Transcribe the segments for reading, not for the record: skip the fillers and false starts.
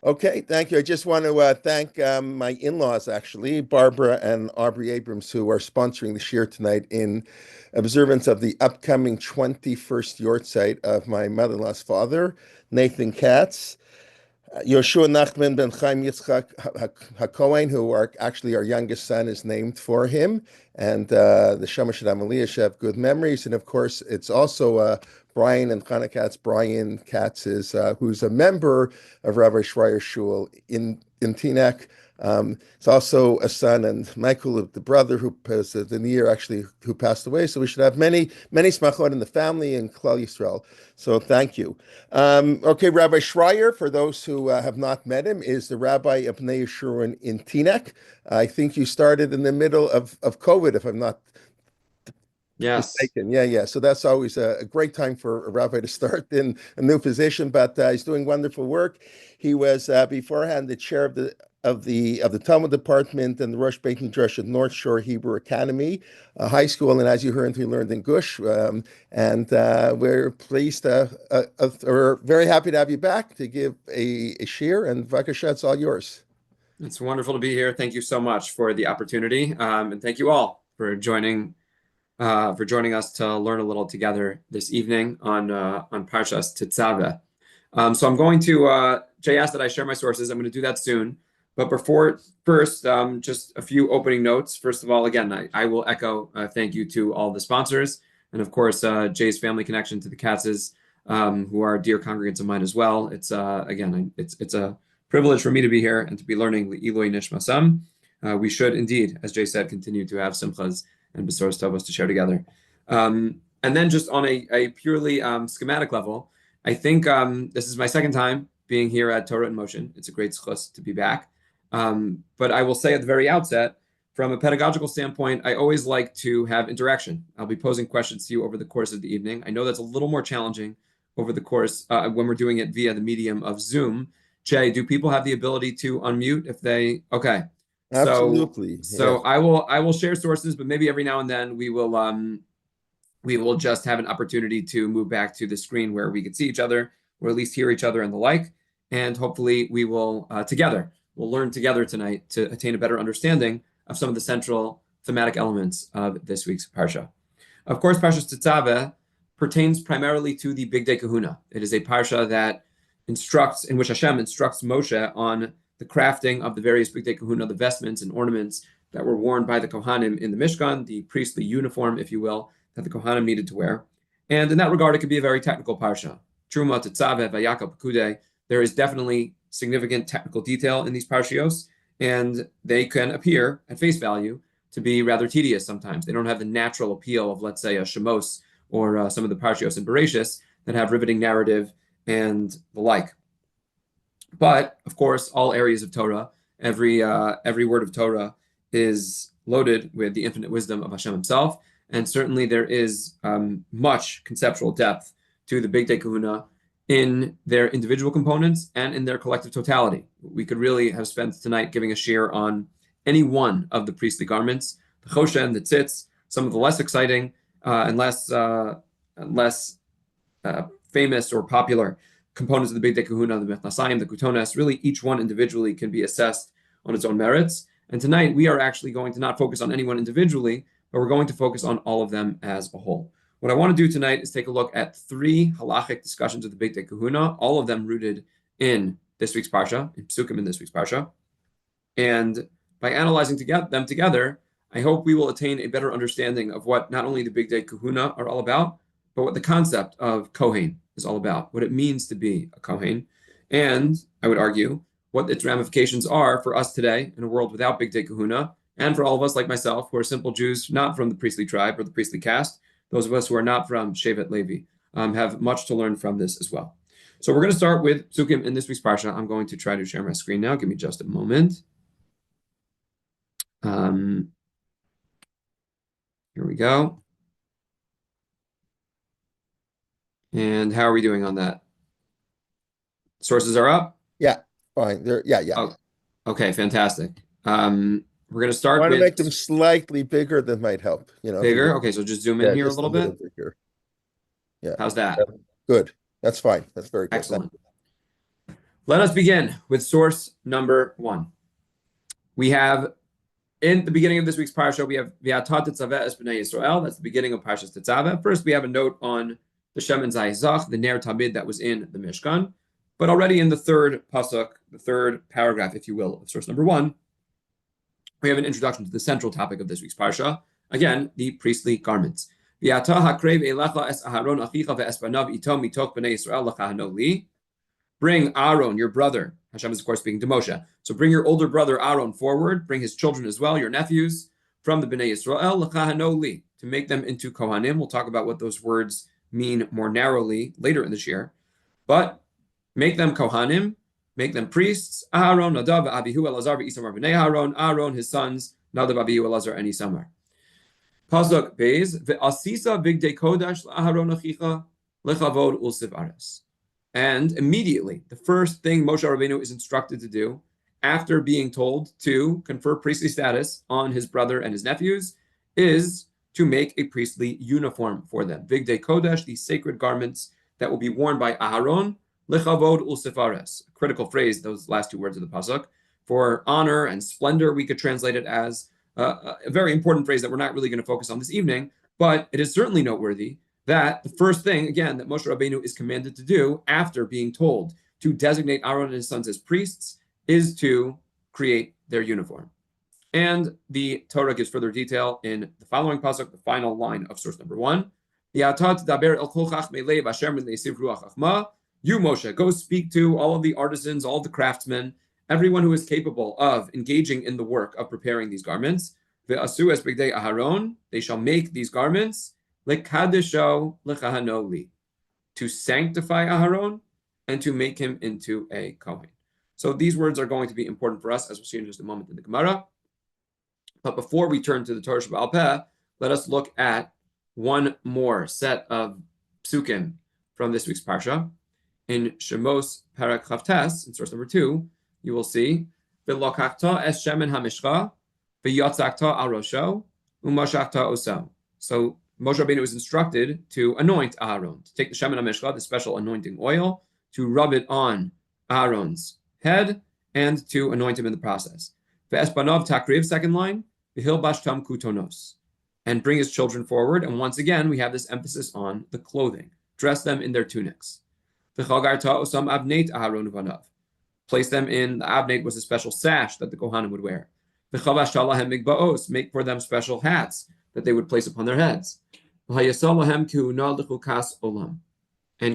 Okay, thank you. I just want to thank my in-laws, actually, Barbara and Aubrey Abrams, who are sponsoring the shir tonight in observance of the upcoming 21st yortzeit of my mother-in-law's father, Nathan Katz. Yoshua Nachman ben Chaim Yitzchak HaKohen, who are actually our youngest son, is named for him. And the Shamash Aliyah should have good memories. And of course, it's also Brian and Chana Katz. Brian Katz is who's a member of Rabbi Schrier Shul in Teaneck. It's also a son, and Michael, the brother, who was the year actually who passed away. So we should have many smachot in the family and Klal Yisrael. So thank you. Okay, Rabbi Schrier, for those who have not met him, is the rabbi of Bnei Yeshurun in Teaneck. I think you started in the middle of COVID, if I'm not Yes. mistaken. Yeah. So that's always a great time for a rabbi to start in a new position, but he's doing wonderful work. He was beforehand the chair of the Talmud department and the Rosh Beit Midrash at North Shore Hebrew Academy High School, and as you heard, he learned in Gush. And we're pleased, we're very happy to have you back to give a shir, and Vakasha, it's all yours. It's wonderful to be here. Thank you so much for the opportunity, and thank you all for joining us to learn a little together this evening on Parshat Tezaveh. So I'm going to Jay asked that I share my sources. I'm going to do that soon. But first, just a few opening notes. First of all, again, I will echo thank you to all the sponsors, and of course Jay's family connection to the Katzes, who are dear congregants of mine as well. It's again, it's a privilege for me to be here and to be learning Eloi Nishmasam. We should indeed, as Jay said, continue to have simchas and besoros tovos to share together. And then just on a purely schematic level, I think this is my second time being here at Torah in Motion. It's a great zchus to be back. But I will say at the very outset, from a pedagogical standpoint, I always like to have interaction. I'll be posing questions to you over the course of the evening. I know that's a little more challenging over the course when we're doing it via the medium of Zoom. Jay, do people have the ability to unmute if they? Okay. Absolutely. So I will share sources, but maybe every now and then we will just have an opportunity to move back to the screen where we can see each other, or at least hear each other and the like. And hopefully we will we'll learn together tonight to attain a better understanding of some of the central thematic elements of this week's Parsha. Of course, Parshat Tezaveh pertains primarily to the Big Day Kahuna. It is a Parsha that in which Hashem instructs Moshe on the crafting of the various Big Day Kahuna, the vestments and ornaments that were worn by the Kohanim in the Mishkan, the priestly uniform, if you will, that the Kohanim needed to wear. And in that regard, it could be a very technical Parsha. Truma, Tetzaveh, Vayakal, Pekudei. There is definitely significant technical detail in these parshios, and they can appear at face value to be rather tedious sometimes. They don't have the natural appeal of, let's say, a Shemos or some of the parshios in Bereshis that have riveting narrative and the like. But of course, all areas of Torah, every word of Torah is loaded with the infinite wisdom of Hashem Himself, and certainly there is much conceptual depth to the Big Day Kahuna in their individual components and in their collective totality. We could really have spent tonight giving a shir on any one of the priestly garments, the choshen, the tzitz, some of the less exciting and less famous or popular components of the Big Day Kahuna, the Methnasayim, the Kutones. Really, each one individually can be assessed on its own merits. And tonight, we are actually going to not focus on any one individually, but we're going to focus on all of them as a whole. What I want to do tonight is take a look at 3 halachic discussions of the Big Day Kahuna, all of them rooted in this week's Parsha, in Psukim in this week's Parsha. And by analyzing them together, I hope we will attain a better understanding of what not only the Big Day Kahuna are all about, but what the concept of Kohen is all about, what it means to be a Kohen, and I would argue what its ramifications are for us today in a world without Big Day Kahuna, and for all of us like myself who are simple Jews, not from the priestly tribe or the priestly caste. Those of us who are not from Shevet Levi have much to learn from this as well. So we're going to start with Psukim in this week's Parsha. I'm going to try to share my screen now. Give me just a moment. Here we go. And how are we doing on that? Sources are up? Yeah, fine. Yeah. Oh, okay, fantastic. We're going to start I want with... to make them slightly bigger. That might help. Bigger? Okay, so just zoom in here a little bit. Bigger. Yeah. How's that? Good. That's fine. That's very good. Excellent. Let us begin with source number 1. We have, in the beginning of this week's parsha, we have V'atat Tezaveh es b'nei Yisrael. That's the beginning of Parshat Tezaveh. First, we have a note on the Shemen Zayizach, the Ner Tamid that was in the Mishkan. But already in the third pasuk, the third paragraph, if you will, of source number 1, we have an introduction to the central topic of this week's parsha. Again, the priestly garments. V'atah hakrev elecha es Aharon achicha ve'es banav ito mitoch b'nei Yisrael l'chahano li. Bring Aaron, your brother. Hashem is, of course, speaking to Moshe. So bring your older brother Aaron forward. Bring his children as well, your nephews, from the Bnei Yisrael, l'chahano li, to make them into Kohanim. We'll talk about what those words mean more narrowly later in this year. But make them Kohanim, make them priests. Aaron, Nadav, Abihu, Elazar, Isamar, Bnei Aaron. Aaron, his sons, Nadav, Abihu, Elazar, and Isamar. Pasuk Beis, ve'asisa bigdei kodash la'Aaron achicha lechavod ulsiv ares. And immediately, the first thing Moshe Rabbeinu is instructed to do, after being told to confer priestly status on his brother and his nephews, is to make a priestly uniform for them. Bigdei kodesh, these sacred garments that will be worn by Aharon, lechavod ulsefares. Critical phrase, those last two words of the pasuk. For honor and splendor, we could translate it as a very important phrase that we're not really going to focus on this evening, but it is certainly noteworthy that the first thing, again, that Moshe Rabbeinu is commanded to do after being told to designate Aaron and his sons as priests is to create their uniform. And the Torah gives further detail in the following pasuk, the final line of source number 1. You, Moshe, go speak to all of the artisans, all of the craftsmen, everyone who is capable of engaging in the work of preparing these garments. Ve'asu es bigdei Aharon, they shall make these garments lekadesho lechahano li, to sanctify Aharon and to make him into a Kohen. So these words are going to be important for us, as we'll see in just a moment in the Gemara. But before we turn to the Torah Sheba'al Peh, let us look at one more set of psukim from this week's parsha. In Shemos Parak Chavtes, in source number 2, you will see V'lokachta es shemen hamishcha v'yotzakta al rosho u'mashachta oso. So Moshe Rabbeinu was instructed to anoint Aaron, to take the Shemen HaMishcha, the special anointing oil, to rub it on Aaron's head, and to anoint him in the process. Ve'espanov takriv, second line, v'hilbashtam kutonos, and bring his children forward. And once again, we have this emphasis on the clothing. Dress them in their tunics. V'chagarta osam avneit Aharon uvanav. Place them in, the avneit was a special sash that the Kohanim would wear. V'chavash talahem migbaos, make for them special hats that they would place upon their heads. And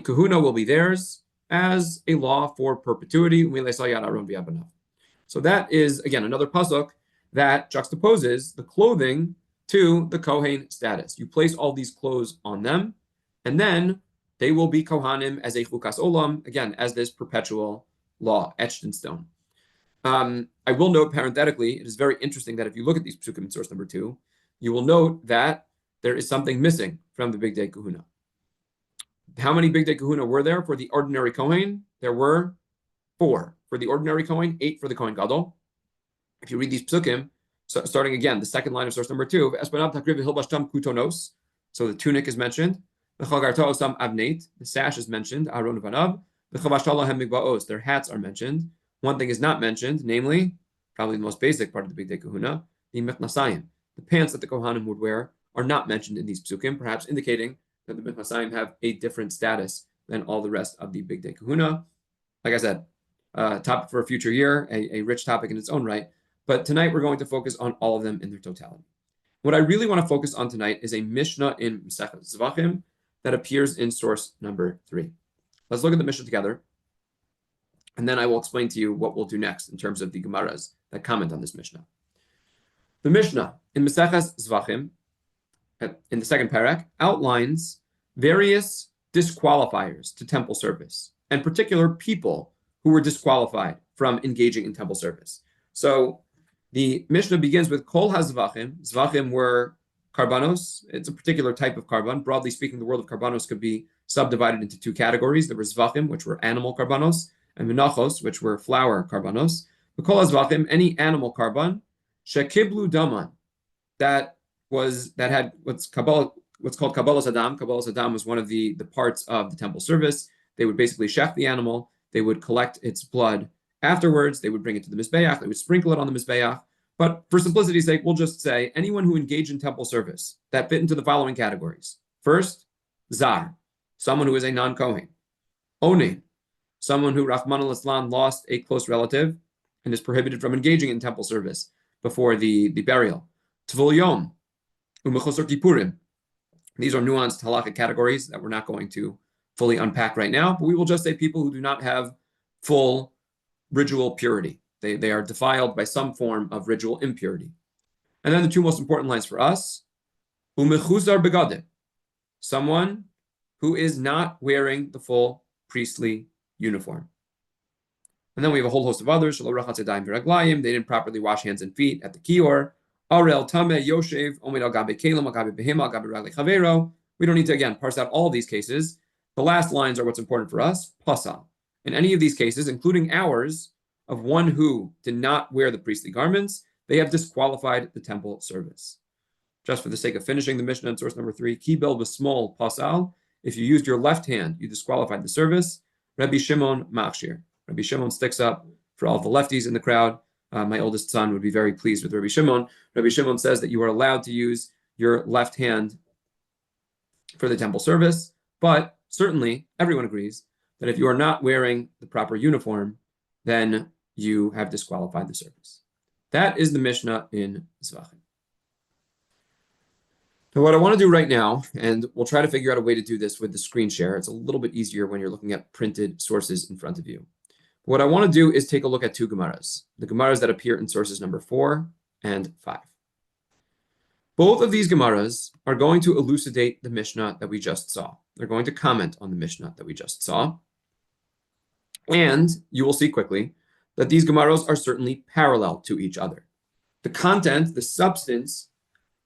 kahuna will be theirs as a law for perpetuity. So that is, again, another pasuk that juxtaposes the clothing to the Kohen status. You place all these clothes on them, and then they will be Kohanim as a chukas olam, again, as this perpetual law etched in stone. I will note parenthetically, it is very interesting that if you look at these psukim in source number 2, you will note that there is something missing from the Bigdei Kahuna. How many Bigdei Kahuna were there for the ordinary Kohen? There were 4 for the ordinary Kohen, 8 for the Kohen Gadol. If you read these psukim, so starting again, the second line of source number 2, so the tunic is mentioned, the sash is mentioned, Aaron vanav, their hats are mentioned. One thing is not mentioned, namely, probably the most basic part of the Bigdei Kahuna, the mechnasayim. The pants that the Kohanim would wear are not mentioned in these psukim, perhaps indicating that the mechnasayim have a different status than all the rest of the Bigdei Kahuna. Like I said, topic for a future year, a rich topic in its own right. But tonight we're going to focus on all of them in their totality. What I really want to focus on tonight is a Mishnah in Masechet Zvachim that appears in source number 3. Let's look at the Mishnah together, and then I will explain to you what we'll do next in terms of the Gemaras that comment on this Mishnah. The Mishnah in Masechet Zvachim, in the second parak, outlines various disqualifiers to temple service, and particular people who were disqualified from engaging in temple service. So the Mishnah begins with Kol HaZvachim. Zvachim were karbanos. It's a particular type of karban. Broadly speaking, the world of karbanos could be subdivided into 2 categories. There were Zvachim, which were animal karbanos, and Menachos, which were flour karbanos. But Kol HaZvachim, any animal karban, Shekiblu Daman, that had what's called Kabbalas Adam. Kabbalas Adam was one of the parts of the temple service. They would basically chef the animal. They would collect its blood afterwards. They would bring it to the Mizbeach. They would sprinkle it on the Mizbeach. But for simplicity's sake, we'll just say anyone who engaged in temple service that fit into the following categories. First, Zar, someone who is a non-Kohen. Onin, someone who Rahman al-Islam lost a close relative and is prohibited from engaging in temple service before the burial. Tvul Yom, Umechosor Kippurim. These are nuanced halakhic categories that we're not going to fully unpack right now, but we will just say people who do not have full ritual purity. They are defiled by some form of ritual impurity. And then the two most important lines for us, Umechuzar Begadim, someone who is not wearing the full priestly uniform. And then we have a whole host of others. They didn't properly wash hands and feet at the kior. Arel Tame Yoshev Omid Al Gabe Kalim Al Gabe Behim Al Gabe Ragli Chavero. We don't need to again parse out all of these cases. The last lines are what's important for us. Pasal. In any of these cases, including ours, of one who did not wear the priestly garments, they have disqualified the temple service. Just for the sake of finishing the Mishnah in source number 3, Kibel B'Smol Pasal. If you used your left hand, you disqualified the service. Rabbi Shimon Machshir. Rabbi Shimon sticks up for all the lefties in the crowd. My oldest son would be very pleased with Rabbi Shimon. Rabbi Shimon says that you are allowed to use your left hand for the temple service, but certainly everyone agrees that if you are not wearing the proper uniform, then you have disqualified the service. That is the Mishnah in Zvachim. So what I want to do right now, and we'll try to figure out a way to do this with the screen share. It's a little bit easier when you're looking at printed sources in front of you. What I want to do is take a look at two Gemaras, the Gemaras that appear in sources number 4 and 5. Both of these Gemaras are going to elucidate the Mishnah that we just saw. They're going to comment on the Mishnah that we just saw. And you will see quickly that these Gemaras are certainly parallel to each other. The content, the substance,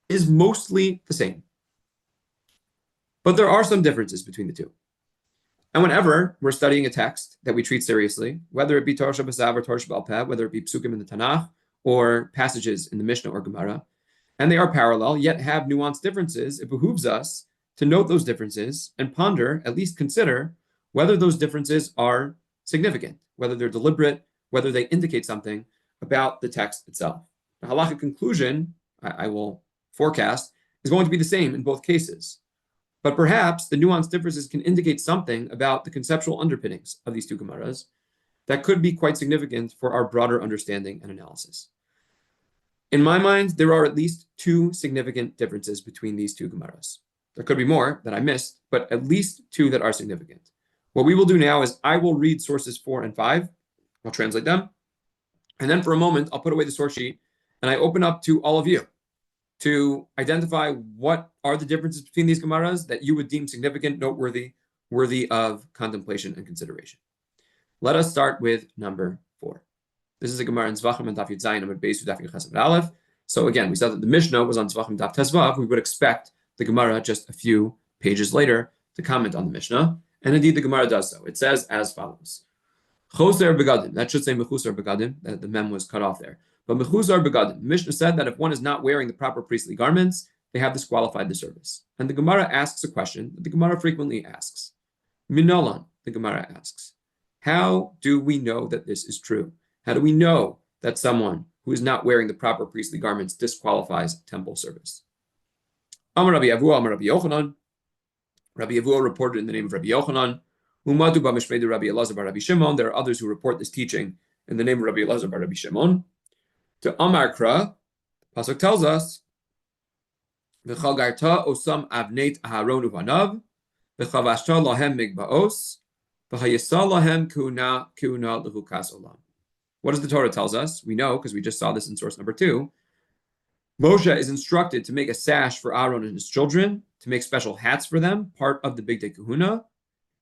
is mostly the same. But there are some differences between the two. And whenever we're studying a text that we treat seriously, whether it be Torah Shabbasav or Torah Shabbal Peh, whether it be Psukim in the Tanakh or passages in the Mishnah or Gemara, and they are parallel, yet have nuanced differences, it behooves us to note those differences and ponder, at least consider, whether those differences are significant, whether they're deliberate, whether they indicate something about the text itself. The halakhic conclusion, I will forecast, is going to be the same in both cases. But perhaps the nuanced differences can indicate something about the conceptual underpinnings of these two Gemaras that could be quite significant for our broader understanding and analysis. In my mind, there are at least two significant differences between these two Gemaras. There could be more that I missed, but at least two that are significant. What we will do now is I will read sources 4 and 5. I'll translate them. And then for a moment, I'll put away the source sheet and I open up to all of you to identify what are the differences between these Gemaras that you would deem significant, noteworthy, worthy of contemplation and consideration. Let us start with number 4. This is a Gemara in Zvachim and Daf Yud Zayin Amud Beis Daf Yud Ches Amud Aleph. So again, we said that the Mishnah was on Zvachim Daf Tezaveh. We would expect the Gemara just a few pages later to comment on the Mishnah. And indeed, the Gemara does so. It says as follows. Choser begadim. That should say mechusar begadim. The mem was cut off there. But mechuzar begadim, the Mishnah said that if one is not wearing the proper priestly garments, they have disqualified the service. And the Gemara asks a question that the Gemara frequently asks. Minolan, the Gemara asks, how do we know that this is true? How do we know that someone who is not wearing the proper priestly garments disqualifies temple service? Amar Rabbi Avua, Amar Rabbi Yochanan. Rabbi Avua reported in the name of Rabbi Yochanan. Umadu b'mishmei Rabbi Elazar bar Rabbi Shimon. There are others who report this teaching in the name of Rabbi Elazar bar Rabbi Shimon. To Amar Kra, Pasuk tells us, V'chagarta osam avneit Aharon uvanav, v'chavashta lahem migbaos, v'hayisa lahem kuna lehukas olam. What does the Torah tells us? We know, because we just saw this in source number 2. Moshe is instructed to make a sash for Aaron and his children, to make special hats for them, part of the Big Day Kahuna.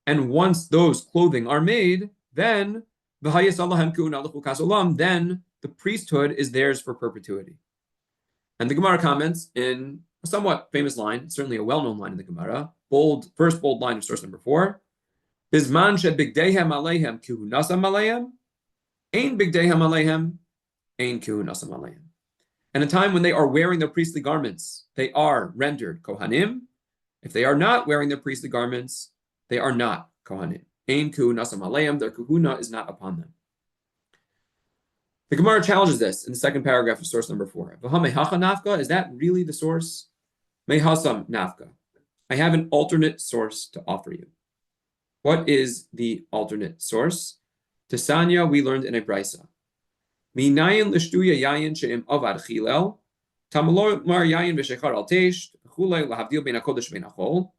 And once those clothing are made, then v'hayisa lahem kuna lehukas olam, then the priesthood is theirs for perpetuity. And the Gemara comments in a somewhat famous line, certainly a well-known line in the Gemara, first bold line of source number 4. Bizman shed bigdehem aleihem kuhunasam aleihem, ein bigdehem aleihem, ein kuhunasam aleihem. And a time when they are wearing their priestly garments, they are rendered Kohanim. If they are not wearing their priestly garments, they are not Kohanim. Ein kuhunasam aleim. Their kahuna is not upon them. The Gemara challenges this in the second paragraph of source number 4. V'hamehacha nafka, is that really the source? Mehasam nafka. I have an alternate source to offer you. What is the alternate source? Tesanya, we learned in a brisa. Minayin l'shtuya yayin she'im avad chilel, tamalor mar yayin v'shechar al teish, chulei lahavdil bein hakodesh bein hachol.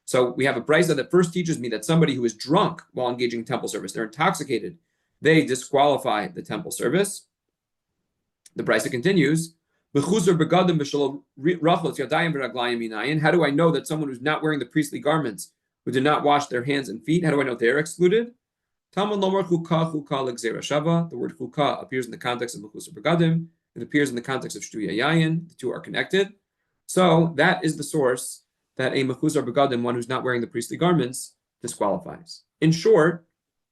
So we have a brisa that first teaches me that somebody who is drunk while engaging temple service, they're intoxicated, they disqualify the temple service. The brisa continues, how do I know that someone who's not wearing the priestly garments, who did not wash their hands and feet, how do I know they're excluded? The word chukah appears in the context of mechusar begadim. It appears in the context of shtuya yayin. The two are connected. So that is the source that a mechusar begadim, one who's not wearing the priestly garments, disqualifies. In short,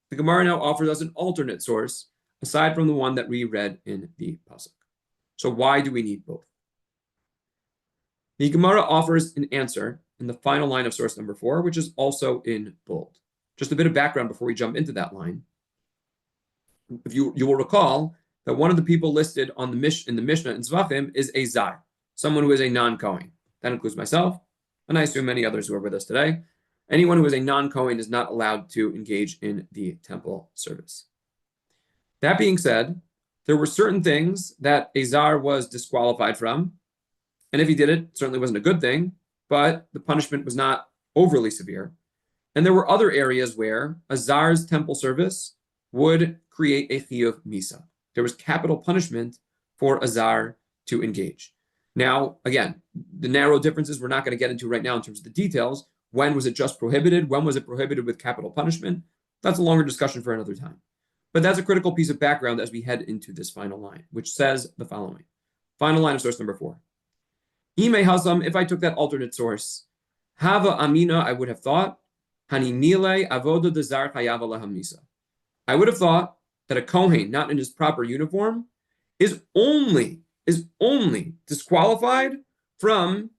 the Gemara now offers us an alternate source, aside from the one that we read in the pasuk. So why do we need both? The Gemara offers an answer in the final line of source number 4, which is also in bold. Just a bit of background before we jump into that line. If you will recall that one of the people listed on in the Mishnah in Zvachim is a Zar, someone who is a non-Kohen. That includes myself, and I assume many others who are with us today. Anyone who is a non-Kohen is not allowed to engage in the temple service. That being said, there were certain things that a Zar was disqualified from, and if he did it, it certainly wasn't a good thing, but the punishment was not overly severe. And there were other areas where a Zar's temple service would create a chiyuv misa. There was capital punishment for a Zar to engage. Now, again, the narrow differences we're not going to get into right now in terms of the details. When was it just prohibited? When was it prohibited with capital punishment? That's a longer discussion for another time. But that's a critical piece of background as we head into this final line, which says the following. Final line of source number 4. Ime hasam, if I took that alternate source, hava amina, I would have thought, hani nile avoda dezar chayav alaham misa. I would have thought that a Kohen, not in his proper uniform, is only disqualified from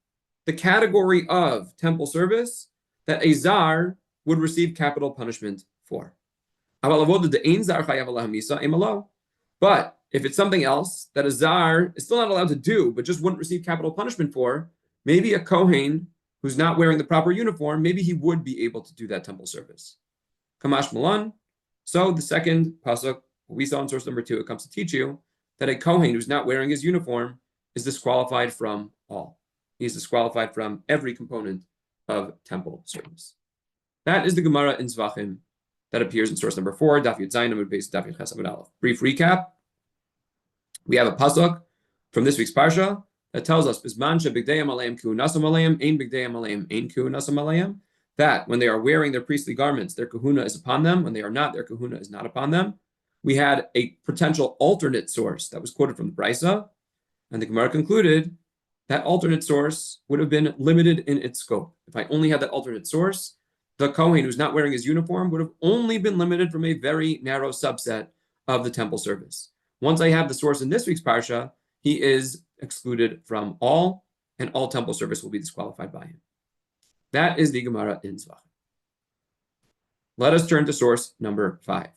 the category of temple service that a Zar would receive capital punishment for. But if it's something else that a Zar is still not allowed to do, but just wouldn't receive capital punishment for, maybe a Kohen who's not wearing the proper uniform, maybe he would be able to do that temple service. Kamash Malan. So the second pasuk, we saw in source number 2, it comes to teach you that a Kohen who's not wearing his uniform is disqualified from all. He's disqualified from every component of temple service. That is the Gemara in Zvachim that appears in source number 4, Daf Yud Zayin Amud Beis Daf Yud Ches Amud Aleph. Brief recap. We have a pasuk from this week's parsha that tells us Bisman shebigdeyam aleim kuhunasam aleim ein bigdeyam aleim ein kuhunasam aleim, that when they are wearing their priestly garments, their kahuna is upon them. When they are not, their kahuna is not upon them. We had a potential alternate source that was quoted from the brisa, and the Gemara concluded that alternate source would have been limited in its scope. If I only had that alternate source, the Kohen who's not wearing his uniform would have only been limited from a very narrow subset of the temple service. Once I have the source in this week's parsha, he is excluded from all, and all temple service will be disqualified by him. That is the Gemara in Zvachim. Let us turn to source number 5.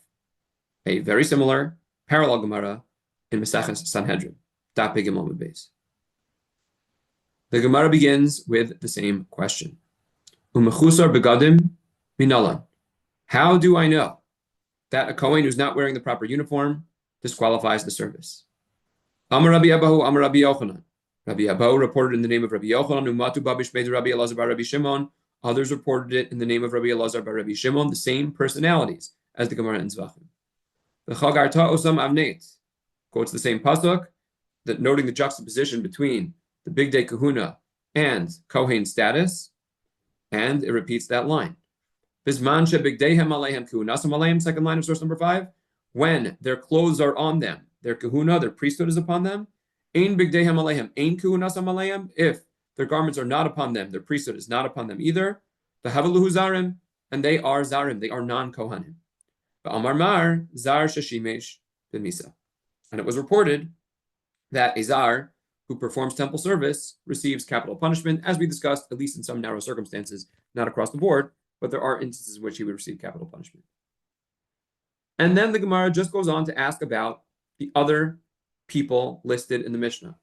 A very similar, parallel Gemara in Maseches Sanhedrin, Daf Pei Gimel Amud Beis. The Gemara begins with the same question. Umechusar begadim minalan. How do I know that a Kohen who's not wearing the proper uniform disqualifies the service? Amar Rabbi Abahu, Amar Rabbi Yochanan. Rabbi Abahu reported in the name of Rabbi Yochanan, Umatu Babish Beid Rabbi Elazar bar Rabbi Shimon. Others reported it in the name of Rabbi Elazar bar Rabbi Shimon, the same personalities as the Gemara in Zvachim. The Chagarta Osam Avneit quotes the same pasuk, that noting the juxtaposition between the Big Day Kahuna and Kohen status, and it repeats that line. Bisman shebigdeihem alehem kuhunasam alehem, second line of source number 5, when their clothes are on them, their kahuna, their priesthood is upon them. Ein bigdeihem alehem, ein kuhunasam alehem, if their garments are not upon them, their priesthood is not upon them either. The havaluhu zarim, and they are zarim, they are non-kohanim. Amar mar zar sheshimesh b'misa, and it was reported that a zar who performs temple service receives capital punishment, as we discussed, at least in some narrow circumstances, not across the board, but there are instances in which he would receive capital punishment. And then the Gemara just goes on to ask about the other people listed in the Mishnah.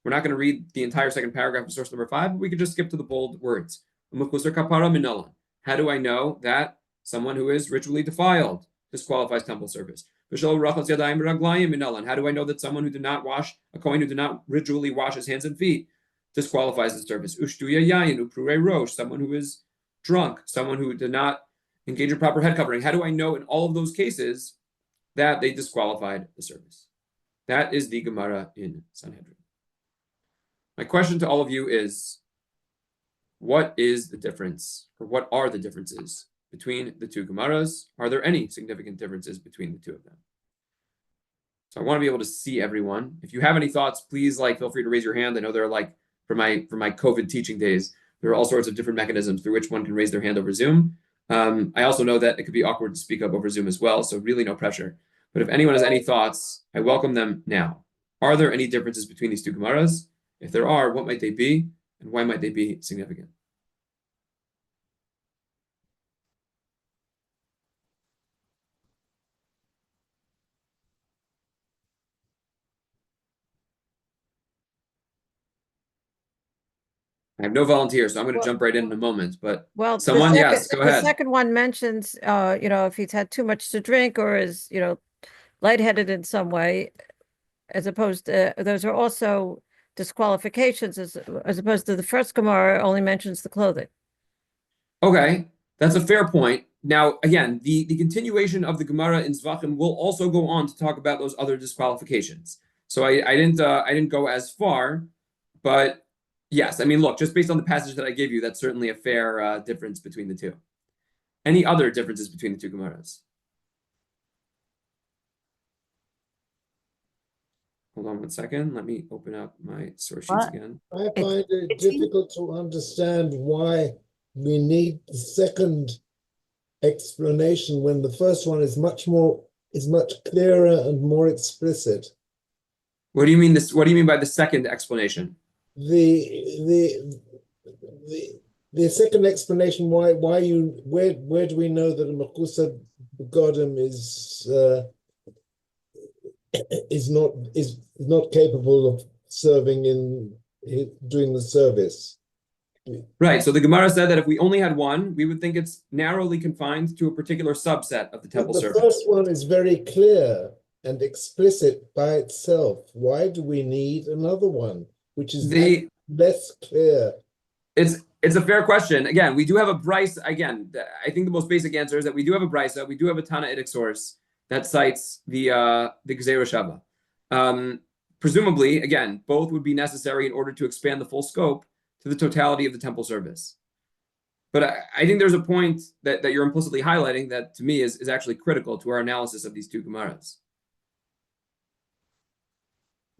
We're not going to read the entire second paragraph of source number 5, but we could just skip to the bold words. How do I know that someone who is ritually defiled disqualifies temple service? How do I know that someone who did not wash, a Kohen who did not ritually wash his hands and feet, disqualifies the service? Someone who is drunk, someone who did not engage in proper head covering. How do I know in all of those cases that they disqualified the service? That is the Gemara in Sanhedrin. My question to all of you is, what is the difference, or what are the differences between the two Gemaras? Are there any significant differences between the two of them? So I want to be able to see everyone. If you have any thoughts, please feel free to raise your hand. I know there are for my COVID teaching days, there are all sorts of different mechanisms through which one can raise their hand over Zoom. I also know that it could be awkward to speak up over Zoom as well, so really no pressure. But if anyone has any thoughts, I welcome them now. Are there any differences between these two Gemaras? If there are, what might they be, and why might they be significant? I have no volunteers, so I'm going to jump right in a moment. But someone, yes, go ahead. The second one mentions, if he's had too much to drink or is, lightheaded in some way, as opposed to, those are also disqualifications, as opposed to the first Gemara only mentions the clothing. Okay, that's a fair point. Now, again, the continuation of the Gemara in Zvachim will also go on to talk about those other disqualifications. So I didn't go as far, but yes, I mean, look, just based on the passage that I gave you, that's certainly a fair difference between the two. Any other differences between the two Gemaras? Hold on 1 second. Let me open up my source sheets again. I find it difficult to understand why we need the second explanation when the first one is much clearer and more explicit. What do you mean What do you mean by the second explanation? The second explanation where do we know that a Mekusa Begodim is not capable of serving doing the service? Right. So the Gemara said that if we only had one, we would think it's narrowly confined to a particular subset of the temple service. The first one is very clear and explicit by itself. Why do we need another one, which is less clear? It's a fair question. Again, we do have a Bryce. Again, I think the most basic answer is that we do have a Brysa. We do have a Tanaitic source that cites the Gzeira Shava. Presumably, again, both would be necessary in order to expand the full scope to the totality of the temple service. But I think there's a point that you're implicitly highlighting that to me is actually critical to our analysis of these two Gemaras.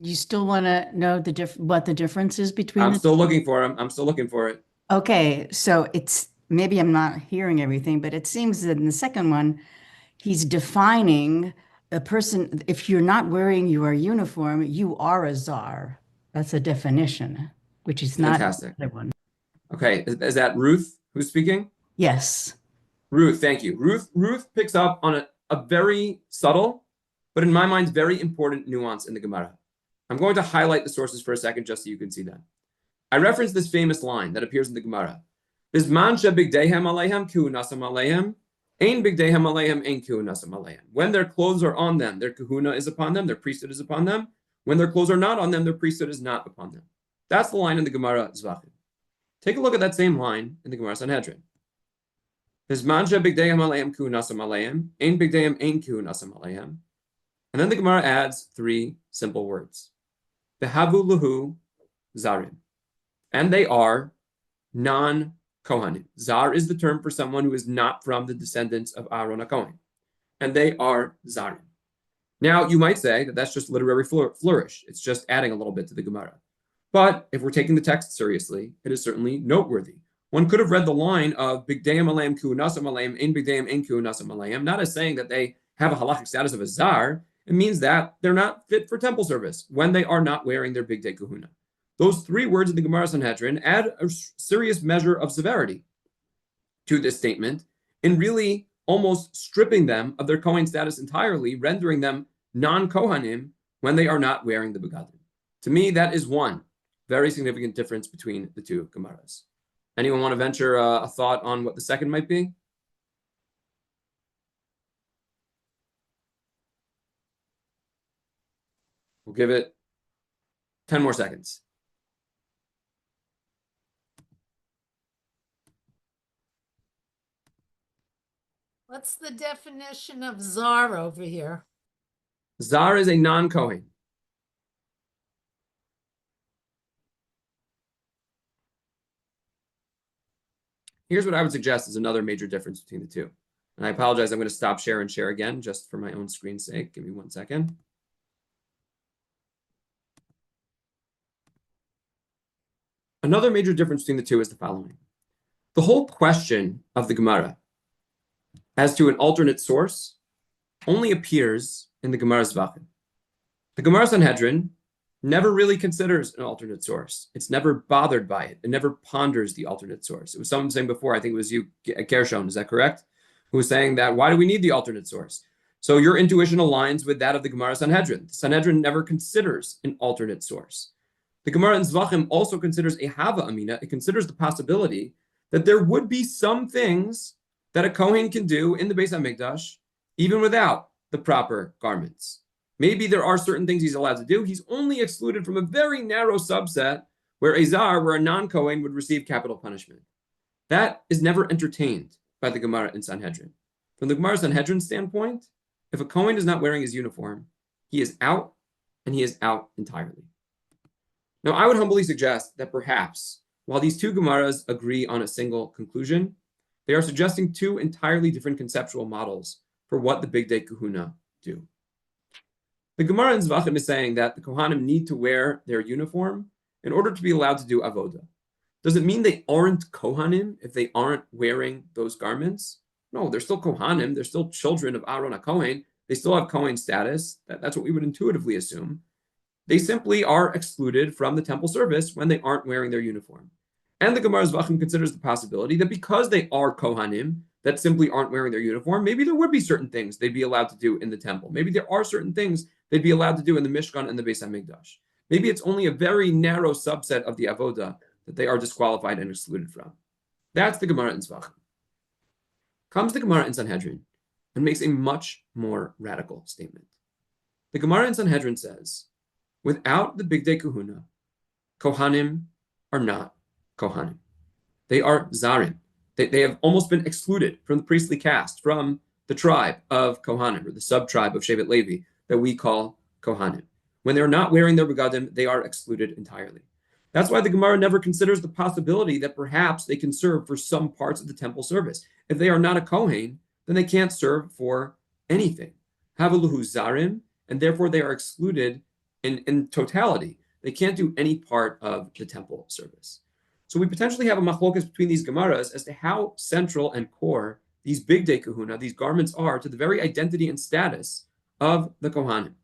You still want to know what the difference is between I'm still looking for them. I'm still looking for it. Okay, so it's maybe I'm not hearing everything, but it seems that in the second one, he's defining a person. If you're not wearing your uniform, you are a czar. That's a definition, which is not fantastic. The other one. Okay, is that Ruth who's speaking? Yes. Ruth, thank you. Ruth picks up on a very subtle, but in my mind, very important nuance in the Gemara. I'm going to highlight the sources for a second just so you can see them. I referenced this famous line that appears in the Gemara. Bisman shebigdehem alehem kuhunasam alehem, ein bigdehem alehem ein kuhunasam alehem. When their clothes are on them, their kahuna is upon them, their priesthood is upon them. When their clothes are not on them, their priesthood is not upon them. That's the line in the Gemara Zvachim. Take a look at that same line in the Gemara Sanhedrin. Bisman shebigdehem alehem kuhunasam alehem, ein bigdehem ein kuhunasam alehem. And then the Gemara adds 3 simple words. Behavu luhu zarim. And they are non-Kohanim. Zar is the term for someone who is not from the descendants of Aaron HaKohen. And they are zarim. Now, you might say that that's just literary flourish. It's just adding a little bit to the Gemara. But if we're taking the text seriously, it is certainly noteworthy. One could have read the line of Bigdeim aleim kuhunasam aleim, ein bigdeim ein kuhunasam aleim, not as saying that they have a halachic status of a zar. It means that they're not fit for temple service when they are not wearing their bigdei kahuna. Those 3 words in the Gemara Sanhedrin add a serious measure of severity. to this statement in really almost stripping them of their Kohen status entirely, rendering them non-Kohanim when they are not wearing the begadim. To me, that is one very significant difference between the two Gemaras. Anyone want to venture a thought on what the second might be? We'll give it 10 more seconds. What's the definition of czar over here? Zar is a non-Kohen. Here's what I would suggest is another major difference between the two. And I apologize, I'm going to stop share and share again just for my own screen's sake. Give me 1 second. Another major difference between the two is the following. The whole question of the Gemara as to an alternate source only appears in the Gemara Zvachim. The Gemara Sanhedrin never really considers an alternate source. It's never bothered by it. It never ponders the alternate source. It was someone saying before, I think it was you, Gershon, is that correct? Who was saying that, why do we need the alternate source? So your intuition aligns with that of the Gemara Sanhedrin. The Sanhedrin never considers an alternate source. The Gemara in Zvachim also considers a Hava Amina. It considers the possibility that there would be some things that a Kohen can do in the Beis HaMikdash, even without the proper garments. Maybe there are certain things he's allowed to do. He's only excluded from a very narrow subset where a Zar, where a non-Kohen would receive capital punishment. That is never entertained by the Gemara in Sanhedrin. From the Gemara Sanhedrin standpoint, if a Kohen is not wearing his uniform, he is out, and he is out entirely. Now, I would humbly suggest that perhaps, while these two Gemaras agree on a single conclusion, they are suggesting two entirely different conceptual models for what the Big Day Kahuna do. The Gemara in Zvachim is saying that the Kohanim need to wear their uniform in order to be allowed to do avoda. Does it mean they aren't Kohanim if they aren't wearing those garments? No, they're still Kohanim. They're still children of Aaron HaKohen. They still have Kohen status. That's what we would intuitively assume. They simply are excluded from the temple service when they aren't wearing their uniform. And the Gemara Zvachim considers the possibility that because they are Kohanim that simply aren't wearing their uniform, maybe there would be certain things they'd be allowed to do in the temple. Maybe there are certain things they'd be allowed to do in the Mishkan and the Beis HaMikdash. Maybe it's only a very narrow subset of the Avoda that they are disqualified and excluded from. That's the Gemara in Zvachim. Comes the Gemara in Sanhedrin and makes a much more radical statement. The Gemara in Sanhedrin says, without the Big Day Kahuna, Kohanim are not Kohanim. They are Zarim. They have almost been excluded from the priestly caste, from the tribe of Kohanim, or the sub-tribe of Shevet Levi that we call Kohanim. When they're not wearing their begadim, they are excluded entirely. That's why the Gemara never considers the possibility that perhaps they can serve for some parts of the temple service. If they are not a Kohen, then they can't serve for anything. Havaluhu Zarim, and therefore they are excluded in totality. They can't do any part of the temple service. So we potentially have a machlokas between these Gemaras as to how central and core these Big Day Kahuna, these garments, are to the very identity and status of the Kohanim.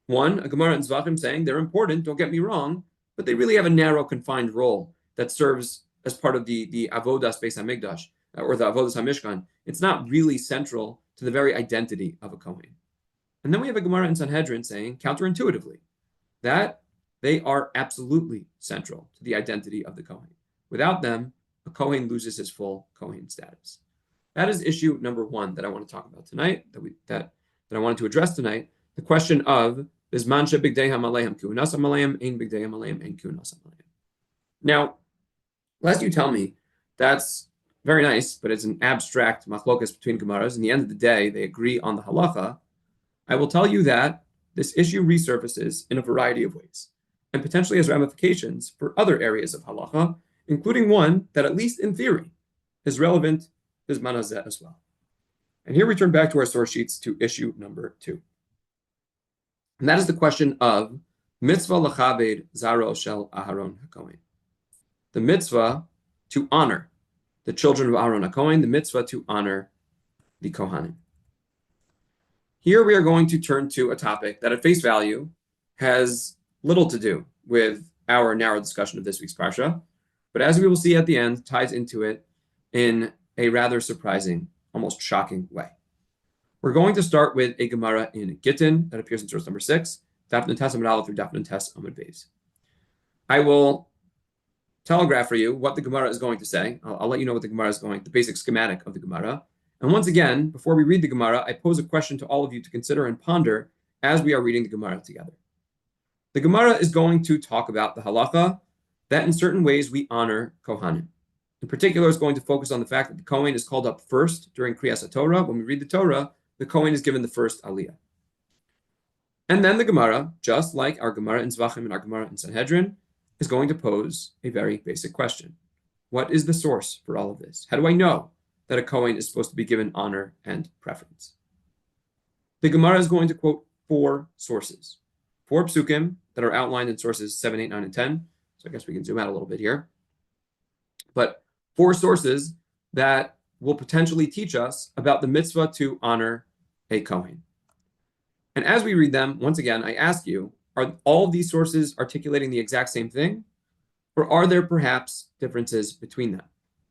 One, a Gemara in Zvachim saying they're important, don't get me wrong, but they really have a narrow, confined role that serves as part of the Avodas Beis HaMikdash, or the Avodas HaMishkan. It's not really central to the very identity of a Kohen. And then we have a Gemara in Sanhedrin saying, counterintuitively, that they are absolutely central to the identity of the Kohen. Without them, a Kohen loses his full Kohen status. That is issue number one that I want to talk about tonight, that I wanted to address tonight, the question of Bisman she bigdei hamaleihem kunas hamaleihem ein bigdei hamaleihem ein kunas hamaleihem. Now, lest you tell me that's very nice, but it's an abstract machlokas between Gemaras. In the end of the day, they agree on the halacha. I will tell you that this issue resurfaces in a variety of ways and potentially has ramifications for other areas of halacha, including one that, at least in theory, is relevant to Zman Hazeh as well. And here we turn back to our source sheets to issue number 2. And that is the question of mitzvah lachabed zaro shel Aharon HaKohen. The mitzvah to honor the children of Aharon HaKohen, the mitzvah to honor the Kohanim. Here we are going to turn to a topic that at face value has little to do with our narrow discussion of this week's Parsha, but as we will see at the end, ties into it in a rather surprising, almost shocking way. We're going to start with a Gemara in Gittin that appears in source number 6, Daf Nun Tes Amud Aleph through Daf Nun Tes Amud Beis. I will telegraph for you what the Gemara is going to say. I'll let you know what the Gemara is going, the basic schematic of the Gemara. And once again, before we read the Gemara, I pose a question to all of you to consider and ponder as we are reading the Gemara together. The Gemara is going to talk about the halacha that in certain ways we honor Kohanim. In particular, it's going to focus on the fact that the Kohen is called up first during Kriyas HaTorah. When we read the Torah, the Kohen is given the first aliyah. And then the Gemara, just like our Gemara in Zvachim and our Gemara in Sanhedrin, is going to pose a very basic question. What is the source for all of this? How do I know that a Kohen is supposed to be given honor and preference? The Gemara is going to quote 4 sources, 4 psukim that are outlined in sources 7, 8, 9, and 10. So I guess we can zoom out a little bit here. But 4 sources that will potentially teach us about the mitzvah to honor a Kohen. And as we read them, once again, I ask you, are all of these sources articulating the exact same thing? Or are there perhaps differences between them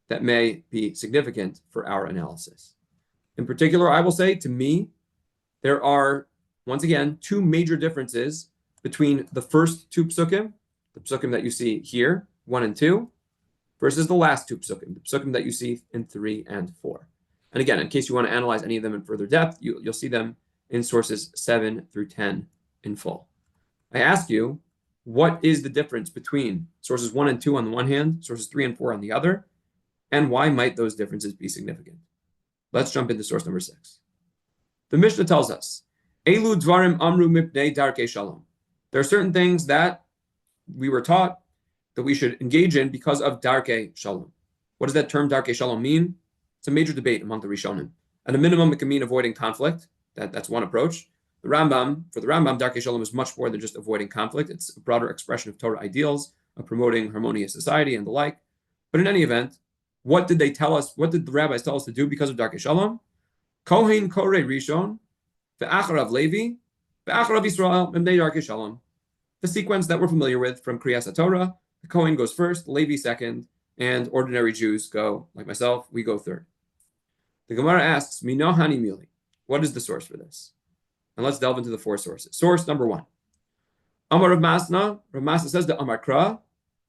that may be significant for our analysis? In particular, I will say, to me, there are, once again, 2 major differences between the first 2 psukim, the psukim that you see here, 1 and 2, versus the last 2 psukim, the psukim that you see in 3 and 4. And again, in case you want to analyze any of them in further depth, you'll see them in sources 7 through 10 in full. I ask you, what is the difference between sources 1 and 2 on the one hand, sources 3 and 4 on the other, and why might those differences be significant? Let's jump into source number 6. The Mishnah tells us, Elu dvarim amru mipnei darkei shalom. There are certain things that we were taught that we should engage in because of darkei shalom. What does that term darkei shalom mean? It's a major debate among the Rishonim. At a minimum, it can mean avoiding conflict. That's one approach. For the Rambam, darkei shalom is much more than just avoiding conflict. It's a broader expression of Torah ideals, of promoting harmonious society and the like. But in any event, what did they tell us? What did the rabbis tell us to do because of darkei shalom? Kohen korei rishon, ve'acharav Levi, ve'acharav Yisrael, memnei darkei shalom. The sequence that we're familiar with from Kriyas HaTorah, the Kohen goes first, Levi second, and ordinary Jews go, like myself, we go third. The Gemara asks, Mino hani mili. What is the source for this? And let's delve into the 4 sources. Source number 1. Amar Rav Masna says the Amar Kra.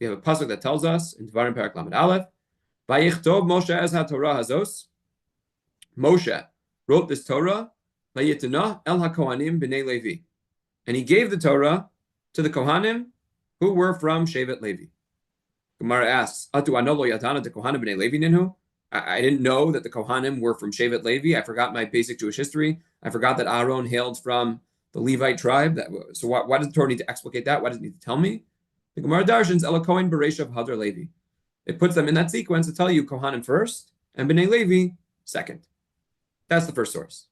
We have a pasuk that tells us in Devarim Parak Lamed Aleph, Vayichtov Moshe ez haTorah hazos. Moshe wrote this Torah, Vayitana el haKohanim b'nei Levi. And he gave the Torah to the Kohanim who were from Shevet Levi. Gemara asks, Atu anolo yadana de Kohanim b'nei Levi ninhu? I didn't know that the Kohanim were from Shevet Levi. I forgot my basic Jewish history. I forgot that Aaron hailed from the Levite tribe. So why does the Torah need to explicate that? Why does it need to tell me? The Gemara darshans Ela Kohen Bereishav Hadar Levi. It puts them in that sequence to tell you Kohanim first and Bnei Levi second. That's the first source.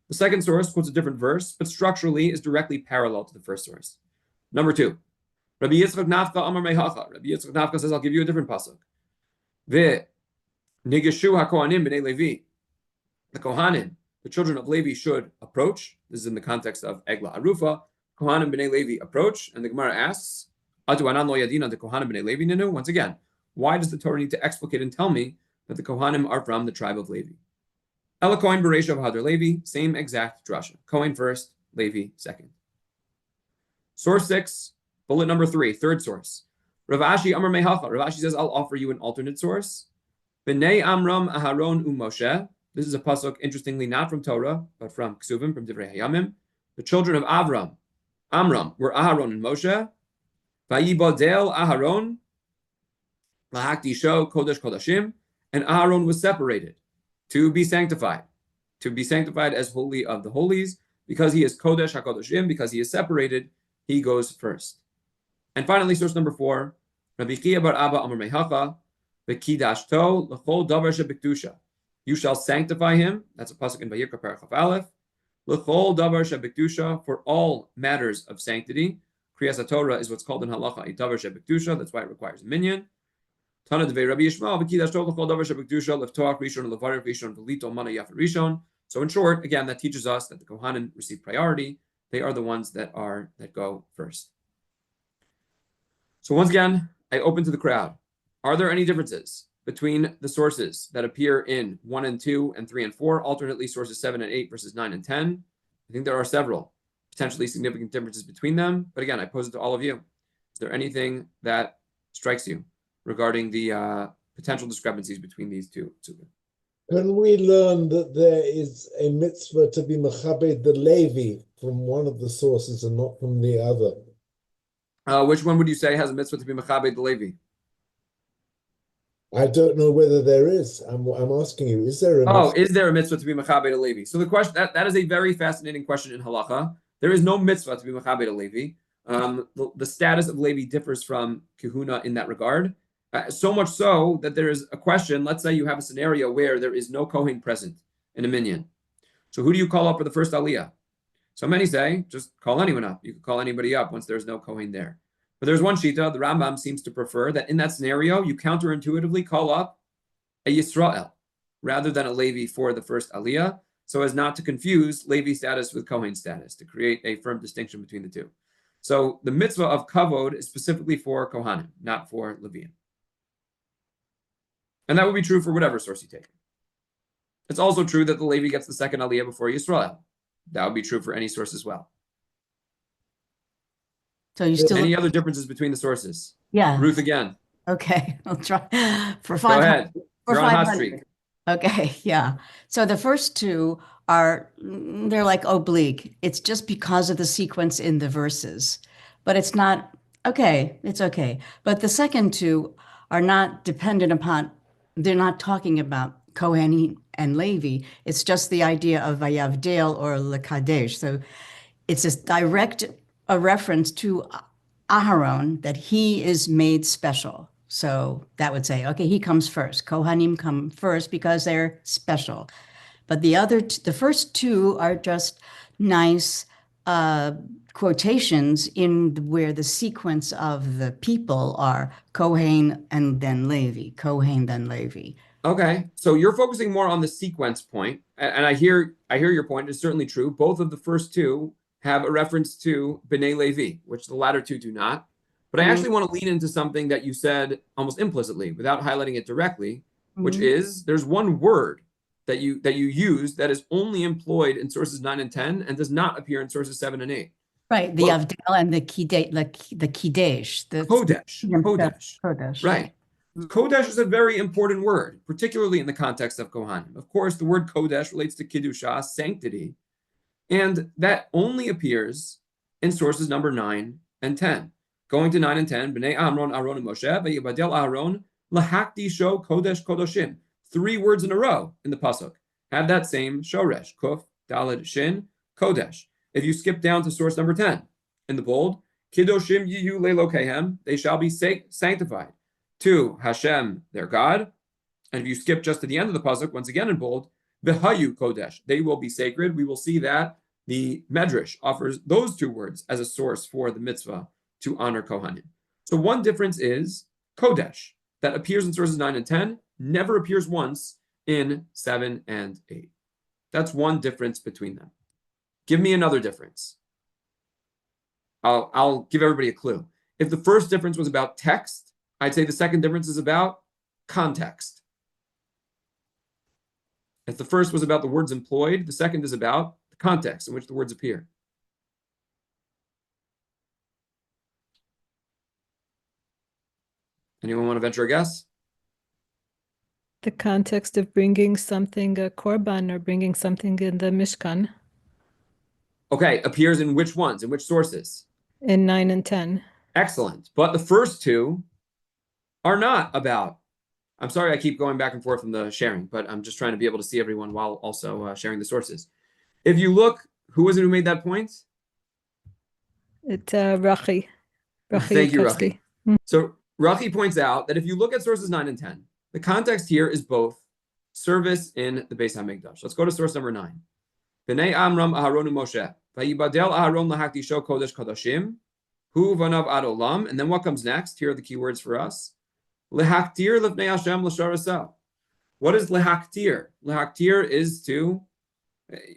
The second source quotes a different verse, but structurally is directly parallel to the first source. Number 2. Rabbi Yitzchak Nafka Amar Mehacha. Rabbi Yitzchak Nafka says, I'll give you a different pasuk. Nigeshu HaKohanim b'nei Levi. The Kohanim, the children of Levi, should approach. This is in the context of Egla Arufa. Kohanim b'nei Levi approach. And the Gemara asks, Atu anan lo yadina de Kohanim b'nei Levi ninu? Once again, why does the Torah need to explicate and tell me that the Kohanim are from the tribe of Levi? Ela Kohen Bereisha of Hadar Levi, same exact drasha. Kohen first, Levi second. Source 6, bullet number 3, third source. Rav Ashi Amar Mehacha. Rav Ashi says, I'll offer you an alternate source. B'nei Amram Aharon Moshe. This is a pasuk, interestingly, not from Torah, but from Ksuvim, from Divrei Hayamim. The children of Amram, were Aharon and Moshe. Vayibodel Aharon lahakdisho kodesh kodashim, and Aharon was separated to be sanctified as holy of the holies, because he is kodesh hakodashim, because he is separated, he goes first. And finally, source number 4, Rabbi Chia bar Abba Amar Mehacha. V'kidashto l'chol davar shebikdusha. You shall sanctify him. That's a pasuk in Vayikra Parach Aleph. L'chol davar shebikdusha, for all matters of sanctity. Kriyas HaTorah is what's called in halacha a davar shebikdusha. That's why it requires a minyan. Tana devei Rabbi Yishmael v'kidashto l'chol davar shebikdusha leftoach rishon levarer rishon v'lito mana yafet rishon. So in short, again, that teaches us that the Kohanim receive priority. They are the ones that go first. So once again, I open to the crowd. Are there any differences between the sources that appear in 1 and 2 and 3 and 4, alternately sources 7 and 8 versus 9 and 10. I think there are several potentially significant differences between them. But again, I pose it to all of you. Is there anything that strikes you regarding the potential discrepancies between these two? Can we learn that there is a mitzvah to be mechabed the Levi from one of the sources and not from the other? Which one would you say has a mitzvah to be mechabed the Levi? I don't know whether there is. I'm asking you, is there a mitzvah? Is there a mitzvah to be mechabed a Levi? So the question, that is a very fascinating question in halacha. There is no mitzvah to be mechabed a Levi. The status of Levi differs from kahuna in that regard. So much so that there is a question. Let's say you have a scenario where there is no Kohen present in a minyan. So who do you call up for the first aliyah? So many say, just call anyone up. You could call anybody up once there's no Kohen there. But there's one shita, the Rambam seems to prefer that in that scenario, you counterintuitively call up a Yisrael rather than a Levi for the first aliyah, so as not to confuse Levi status with Kohen status, to create a firm distinction between the two. So the mitzvah of kavod is specifically for Kohanim, not for Leviim. And that would be true for whatever source you take. It's also true that the Levi gets the second aliyah before Yisrael. That would be true for any source as well. So you still Any other differences between the sources? Yeah. Ruth again. Okay, I'll try for Go 500. ahead. For You're on a hot 500. streak. Okay, yeah. So the first two are, they're like oblique. It's just because of the sequence in the verses. But it's not, okay, it's okay. But the second two are not dependent upon, they're not talking about Kohen and Levi. It's just the idea of Vayavdel or Lekadesh. So it's a reference to Aharon, that he is made special. So that would say, okay, he comes first. Kohanim come first because they're special. But the first two are just nice quotations in where the sequence of the people are Kohen and then Levi, Kohen then Levi. Okay, so you're focusing more on the sequence point, and I hear your point. It's certainly true. Both of the first two have a reference to B'nai Levi, which the latter two do not. But I actually want to lean into something that you said almost implicitly, without highlighting it directly, which is there's one word that you use that is only employed in sources 9 and 10 and does not appear in sources 7 and 8. Right, the Avdel and the Kiddush, the Kiddush. The Kodesh. Right. Kodesh is a very important word, particularly in the context of Kohanim. Of course, the word Kodesh relates to Kiddusha, sanctity, and that only appears in sources number 9 and 10. Going to 9 and 10, B'nai Amron, Aaron, and Moshe, Vayibadel Aaron, Lahakdi Sho Kodesh Kodoshim. 3 words in a row in the pasuk have that same shoresh, kuf, daled, shin, kodesh. If you skip down to source number 10 in the bold, Kiddoshim yiyu lelokehem, they shall be sanctified to Hashem, their God. And if you skip just to the end of the pasuk, once again in bold, V'hayu kodesh, they will be sacred. We will see that the Medrash offers those 2 words as a source for the mitzvah to honor Kohanim. So one difference is kodesh, that appears in sources 9 and 10, never appears once in 7 and 8. That's one difference between them. Give me another difference. I'll give everybody a clue. If the first difference was about text, I'd say the second difference is about context. If the first was about the words employed, the second is about the context in which the words appear. Anyone want to venture a guess? The context of bringing something, a korban, or bringing something in the Mishkan. Okay, appears in which ones? In which sources? In 9 and 10. Excellent. But the first 2 are not about. I'm sorry I keep going back and forth in the sharing, but I'm just trying to be able to see everyone while also sharing the sources. If you look, who was it who made that point? It's Rachi. Thank you, Yukovsky. Rachi. So Rachi points out that if you look at sources 9 and 10, the context here is both service in the Beis HaMikdash. Let's go to source number 9. B'nai Amram Aharon Moshe. Vayibadel Aharon lahakdisho kodesh kodashim. Hu vanav ad olam. And then what comes next? Here are the key words for us. Lehaktir lefnei Hashem l'sharasel. What is lehaktir? Lehaktir is to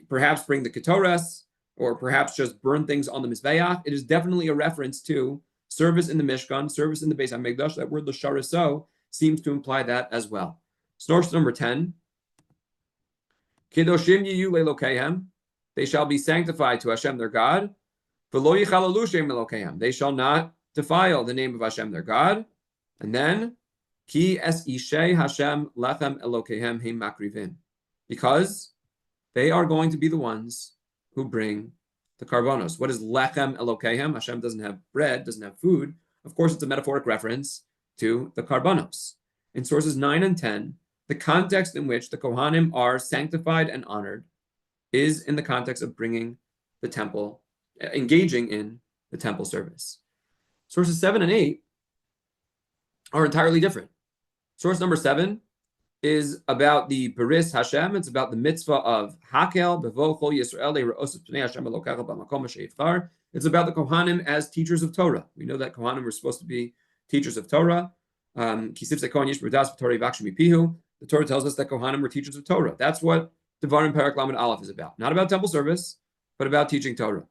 perhaps bring the ketores, or perhaps just burn things on the mizbeach. It is definitely a reference to service in the Mishkan, service in the Beis HaMikdash. That word l'sharaso seems to imply that as well. Source number 10, Kedoshim yiyu le'elokehem, they shall be sanctified to Hashem their God. V'lo yichalalu shem elokehem, they shall not defile the name of Hashem their God. And then, Ki es ishei Hashem lechem elokehem heim makrivim, because they are going to be the ones who bring the karbonos. What is lechem elokehem? Hashem doesn't have bread, doesn't have food. Of course, it's a metaphoric reference to the karbonos. In sources 9 and 10, the context in which the Kohanim are sanctified and honored is in the context of bringing the temple, engaging in the temple service. Sources 7 and 8 are entirely different. Source number 7 is about the Beris Hashem. It's about the mitzvah of Hakel, Bevo Chol Yisrael Le'Ra'os Pnei Hashem Elokecha B'Makom She'Yivchar. It's about the Kohanim as teachers of Torah. We know that Kohanim were supposed to be teachers of Torah. The Torah tells us that Kohanim were teachers of Torah. That's what Devarim Parak Lamed Aleph is about. Not about temple service, but about teaching Torah.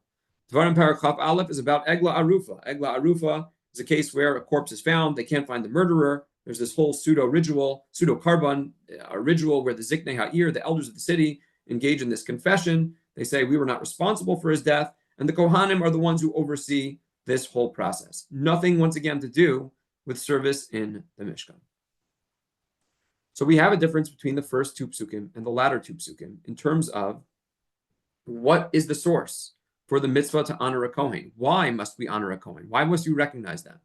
Devarim Parak Chaf Aleph is about Egla Arufa. Egla Arufa is a case where a corpse is found. They can't find the murderer. There's this whole pseudo-ritual, pseudo-carbon, a ritual where the Ziknei Ha'ir, the elders of the city, engage in this confession. They say, we were not responsible for his death. And the Kohanim are the ones who oversee this whole process. Nothing, once again, to do with service in the Mishkan. So we have a difference between the first two psukim and the latter two psukim in terms of what is the source for the mitzvah to honor a Kohen. Why must we honor a Kohen? Why must you recognize that?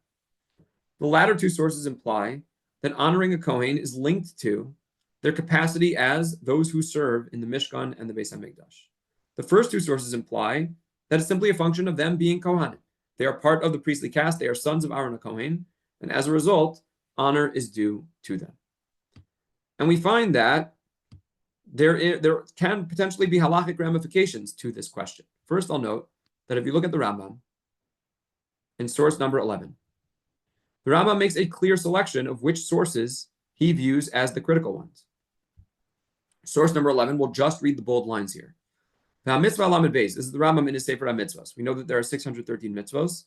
The latter two sources imply that honoring a Kohen is linked to their capacity as those who serve in the Mishkan and the Beis HaMikdash. The first two sources imply that it's simply a function of them being Kohanim. They are part of the priestly caste. They are sons of Aaron HaKohen, and as a result, honor is due to them. And we find that there can potentially be halachic ramifications to this question. First, I'll note that if you look at the Rambam, in source number 11, the Rambam makes a clear selection of which sources he views as the critical ones. Source number 11, we'll just read the bold lines here. Mitzvah Lamed Beis, this is the Rambam in his Sefer HaMitzvos. We know that there are 613 mitzvos,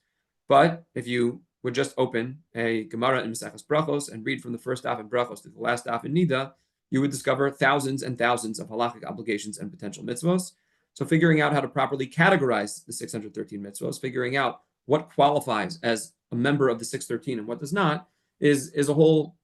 but if you would just open a Gemara in Maseches Brachos and read from the first daf in Brachos to the last daf in Nida, you would discover thousands and thousands of halachic obligations and potential mitzvos. So figuring out how to properly categorize the 613 mitzvos, figuring out what qualifies as a member of the 613 and what does not, is a whole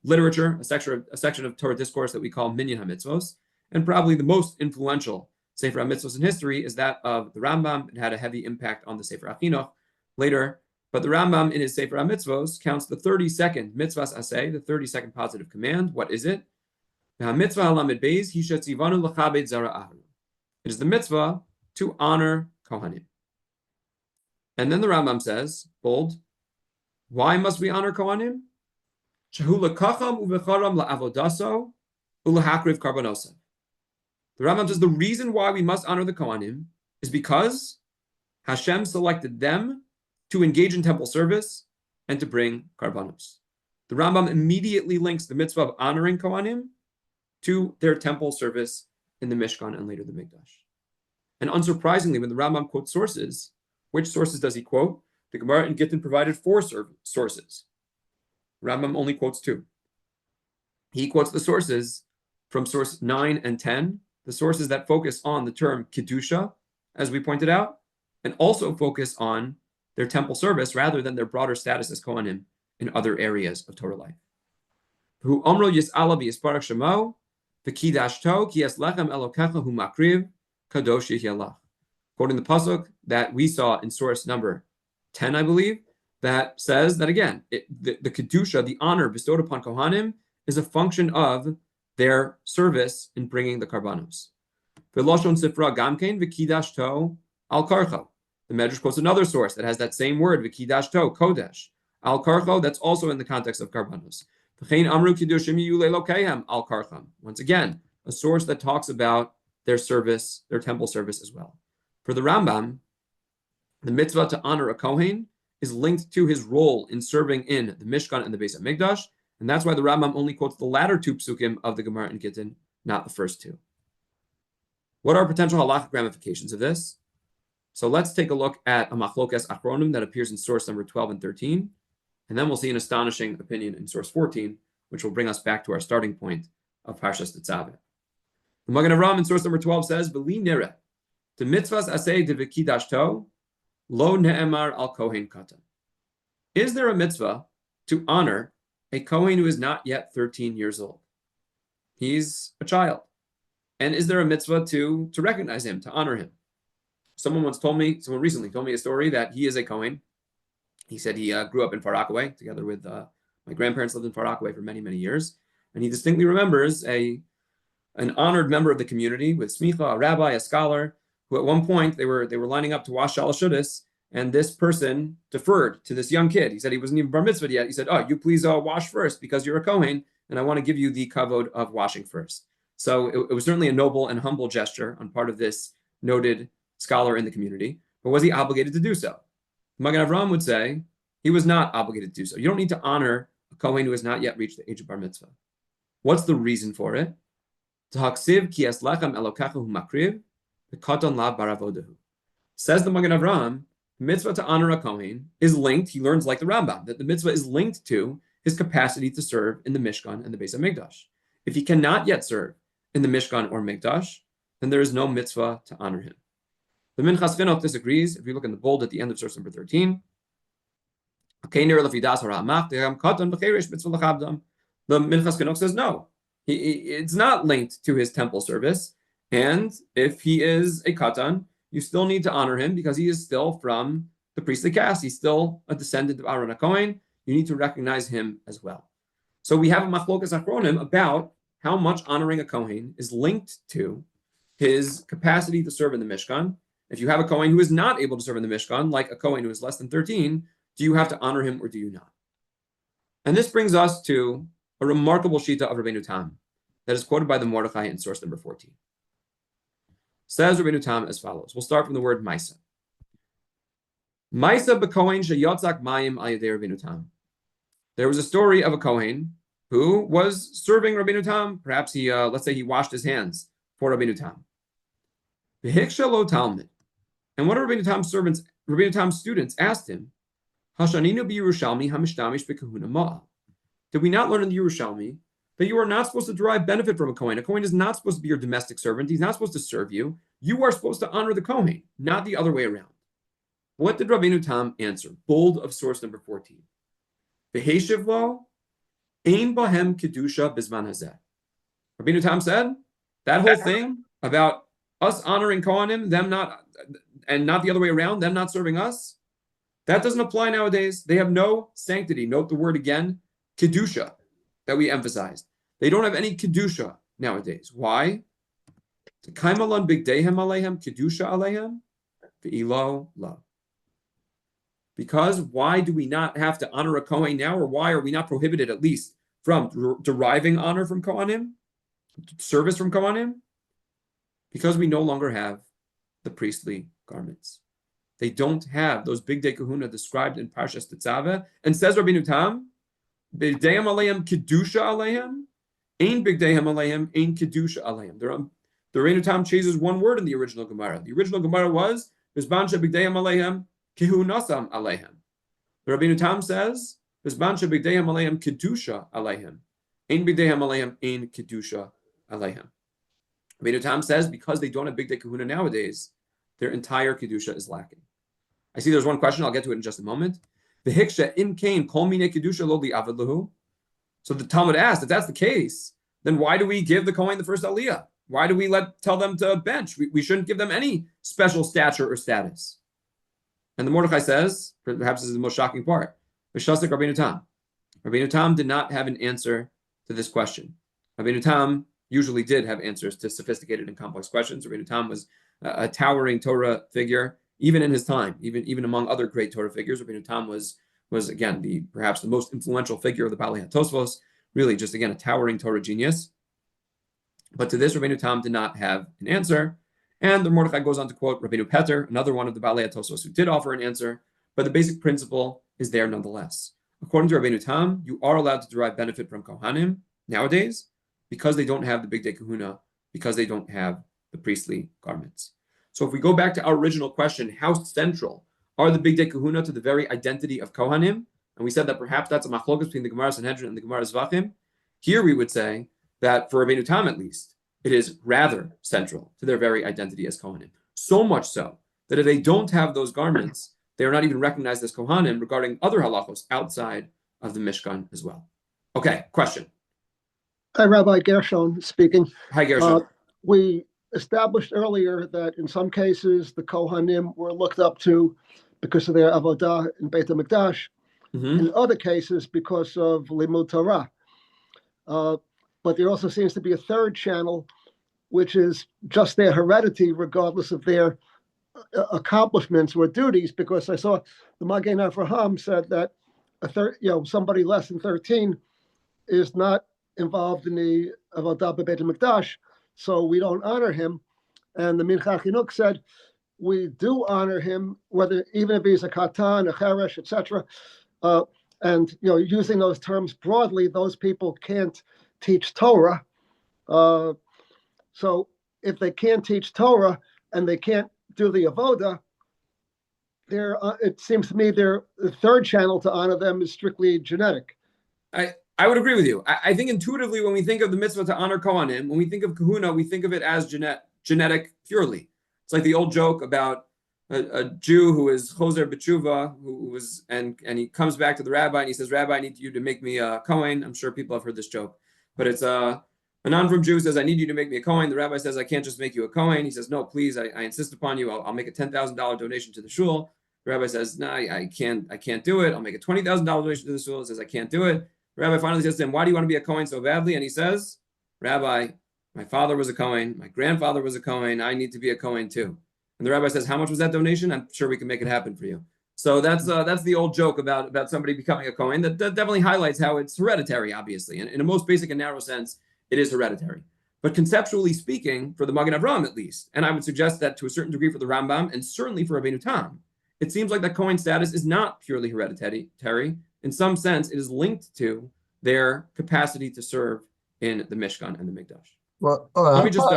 literature, a section of Torah discourse that we call Minyan HaMitzvos. And probably the most influential Sefer HaMitzvos in history is that of the Rambam. It had a heavy impact on the Sefer HaChinuch later. But the Rambam in his Sefer HaMitzvos counts the 32nd mitzvahs aseh, the 32nd positive command. What is it? It is the mitzvah to honor Kohanim. And then the Rambam says, bold, why must we honor Kohanim? The Rambam says the reason why we must honor the Kohanim is because Hashem selected them to engage in temple service and to bring karbanos. The Rambam immediately links the mitzvah of honoring Kohanim to their temple service in the Mishkan and later the Mikdash. And unsurprisingly, when the Rambam quotes sources, which sources does he quote? The Gemara in Gittin provided 4 sources. Rambam only quotes 2. He quotes the sources from source 9 and 10, the sources that focus on the term Kedusha, as we pointed out, and also focus on their temple service rather than their broader status as Kohanim in other areas of Torah life. Quoting the pasuk that we saw in source number 10, I believe, that says that again, the kedusha, the honor bestowed upon Kohanim, is a function of their service in bringing the karbanos. V'loshon sifra gamkein v'kidashto al karcho. The Medrash quotes another source that has that same word, v'kidashto, kodesh. Al karcho, that's also in the context of karbanos. V'chein amru kidushim yiyu le'elokehem al karcham. Once again, a source that talks about their service, their temple service as well. For the Rambam, the mitzvah to honor a Kohen is linked to his role in serving in the Mishkan and the Beis HaMikdash, and that's why the Rambam only quotes the latter 2 psukim of the Gemara in Gittin, not the first 2. What are potential halachic ramifications of this? So let's take a look at a machlokes achronim that appears in source number 12 and 13. And then we'll see an astonishing opinion in source 14, which will bring us back to our starting point of Parshat Tezaveh. The Magen Avraham in source number 12 says, "V'li nireh, the mitzvahs aseh de v'kidashto, lo ne'emar al kohen katan." Is there a mitzvah to honor a kohen who is not yet 13 years old? He's a child. And is there a mitzvah to recognize him, to honor him? Someone recently told me a story that he is a kohen. He said he grew up in Far Rockaway, together with my grandparents lived in Far Rockaway for many, many years. And he distinctly remembers an honored member of the community with smicha, a rabbi, a scholar, who at one point they were lining up to wash shalosh shudas, and this person deferred to this young kid. He said he wasn't even bar mitzvah yet. He said, "Oh, you please wash first because you're a kohen, and I want to give you the kavod of washing first." So it was certainly a noble and humble gesture on part of this noted scholar in the community. But was he obligated to do so? Magen Avraham would say he was not obligated to do so. You don't need to honor a kohen who has not yet reached the age of bar mitzvah. What's the reason for it? Says the Magen Avraham, mitzvah to honor a kohen is linked, he learns like the Rambam, that the mitzvah is linked to his capacity to serve in the Mishkan and the Beis HaMikdash. If he cannot yet serve in the Mishkan or Mikdash, then there is no mitzvah to honor him. The Minchas Chinuch disagrees. If you look in the bold at the end of source number 13, the Minchas Chinuch says no. It's not linked to his temple service. And if he is a katan, you still need to honor him because he is still from the priestly caste. He's still a descendant of Aaron HaKohen. You need to recognize him as well. So we have a machlokas achronim about how much honoring a kohen is linked to his capacity to serve in the Mishkan. If you have a kohen who is not able to serve in the Mishkan, like a kohen who is less than 13, do you have to honor him or do you not? And this brings us to a remarkable shita of Rabbeinu Tam that is quoted by the Mordechai in source number 14. Says Rabbeinu Tam as follows. We'll start from the word Maisa. Maisa b'kohen sheyotzak mayim al yedei Rabbeinu Tam. There was a story of a kohen who was serving Rabbeinu Tam. Perhaps he, let's say he washed his hands for Rabbeinu Tam. V'hiksha lo talmid. And one of Rabbeinu Tam's students asked him, Hashaninu b'Yerushalmi hamishtamish b'kahuna ma'al. Did we not learn in the Yerushalmi that you are not supposed to derive benefit from a kohen? A kohen is not supposed to be your domestic servant. He's not supposed to serve you. You are supposed to honor the kohen, not the other way around. What did Rabbeinu Tam answer? Bold of source number 14. V'heshiv lo, ein bahem kedusha bizman hazeh. Rabbeinu Tam said, that whole thing about us honoring kohanim, them not, and not the other way around, them not serving us, that doesn't apply nowadays. They have no sanctity. Note the word again, kedusha, that we emphasized. They don't have any kedusha nowadays. Why? Kaimalan bigdehem alehem kedusha alehem ve'ilo lo. Because why do we not have to honor a kohen now, or why are we not prohibited at least from deriving honor from kohanim, service from kohanim? Because we no longer have the priestly garments. They don't have those big day kahuna described in Parshat Tezaveh. And says Rabbeinu Tam, bigdehem alehem kedusha alehem, ein bigdehem alehem, ein kedusha alehem. The Rabbeinu Tam changes one word in the original Gemara. The original Gemara was bizban shebigdehem alehem kehunasam alehem. The Rabbeinu Tam says bizban shebigdehem alehem kedusha alehem, ein bigdehem alehem, ein kedusha alehem. Rabbeinu Tam says because they don't have big day kahuna nowadays, their entire kedusha is lacking. I see there's one question. I'll get to it in just a moment. The hiksha im kain kol mine kedusha lo li'avad lahu. So the Talmud asked, if that's the case, then why do we give the kohen the first aliyah? Why do we tell them to bench? We shouldn't give them any special stature or status. And the Mordechai says, perhaps this is the most shocking part, V'shasik Rabbeinu Tam. Rabbeinu Tam did not have an answer to this question. Rabbeinu Tam usually did have answers to sophisticated and complex questions. Rabbeinu Tam was a towering Torah figure, even in his time, even among other great Torah figures. Rabbeinu Tam was again perhaps the most influential figure of the Balei HaTosfos, really just again a towering Torah genius. But to this, Rabbeinu Tam did not have an answer. And the Mordechai goes on to quote Rabbeinu Peter, another one of the Balei HaTosfos who did offer an answer, but the basic principle is there nonetheless. According to Rabbeinu Tam, you are allowed to derive benefit from kohanim nowadays because they don't have the big day kahuna, because they don't have the priestly garments. So if we go back to our original question, how central are the big day kahuna to the very identity of kohanim? And we said that perhaps that's a machlokas between the Gemara Sanhedrin and the Gemara Zvachim. Here we would say that for Rabbeinu Tam at least, it is rather central to their very identity as Kohanim. So much so that if they don't have those garments, they are not even recognized as Kohanim regarding other halachos outside of the Mishkan as well. Okay, question. Hi, Rabbi Gershon speaking. Hi, Gershon. We established earlier that in some cases the Kohanim were looked up to because of their avodah in Beit HaMikdash. In other cases because of Limud Torah. But there also seems to be a third channel, which is just their heredity, regardless of their accomplishments or duties. Because I saw the Magen Avraham said that somebody less than 13 is not involved in the Avodah Beit HaMikdash, so we don't honor him. And the Mincha Chinuch said we do honor him, even if he's a katan, a cheresh, etc. And using those terms broadly, those people can't teach Torah. So if they can't teach Torah and they can't do the avoda, it seems to me the third channel to honor them is strictly genetic. I would agree with you. I think intuitively when we think of the mitzvah to honor Kohanim, when we think of kahuna, we think of it as genetic purely. It's like the old joke about a Jew who is Choser B'tshuva, and he comes back to the rabbi and he says, Rabbi, I need you to make me a Kohen. I'm sure people have heard this joke, but it's a non-from Jew says, I need you to make me a Kohen. The rabbi says, I can't just make you a Kohen. He says, no, please, I insist upon you. I'll make a $10,000 donation to the shul. The rabbi says, no, I can't do it. I'll make a $20,000 donation to the shul. He says, I can't do it. The rabbi finally says to him, why do you want to be a Kohen so badly? And he says, Rabbi, my father was a Kohen. My grandfather was a Kohen. I need to be a Kohen too. And the rabbi says, how much was that donation? I'm sure we can make it happen for you. So that's the old joke about somebody becoming a Kohen. That definitely highlights how it's hereditary, obviously. And in a most basic and narrow sense, it is hereditary. But conceptually speaking, for the Magen Avraham at least, and I would suggest that to a certain degree for the Rambam, and certainly for Rabbeinu Tam, it seems like that Kohen status is not purely hereditary. In some sense, it is linked to their capacity to serve in the Mishkan and the Mikdash. Well, let me just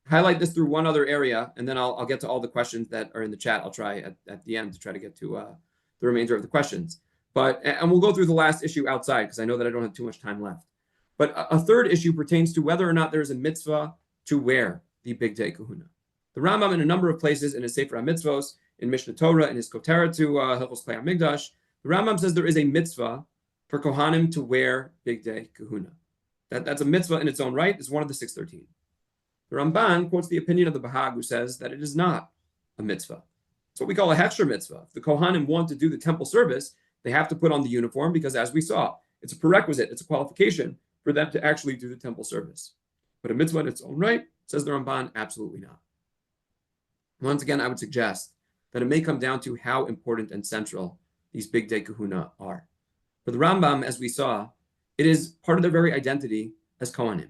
highlight this through one other area, and then I'll get to all the questions that are in the chat. I'll try at the end to try to get to the remainder of the questions. And we'll go through the last issue outside because I know that I don't have too much time left. But a third issue pertains to whether or not there's a mitzvah to wear the Bigdei Kahuna. The Rambam, in a number of places in his Sefer HaMitzvos, in Mishnah Torah, in his Kotera to Hilchos Klei HaMikdash, the Rambam says there is a mitzvah for Kohanim to wear Bigdei Kahuna. That's a mitzvah in its own right. It's one of the 613. The Ramban quotes the opinion of the Bahag, who says that it is not a mitzvah. It's what we call a hechsher mitzvah. If the Kohanim want to do the temple service, they have to put on the uniform because, as we saw, it's a prerequisite, it's a qualification for them to actually do the temple service. But a mitzvah in its own right, says the Ramban, absolutely not. Once again, I would suggest that it may come down to how important and central these Bigdei Kahuna are. For the Rambam, as we saw, it is part of their very identity as Kohanim.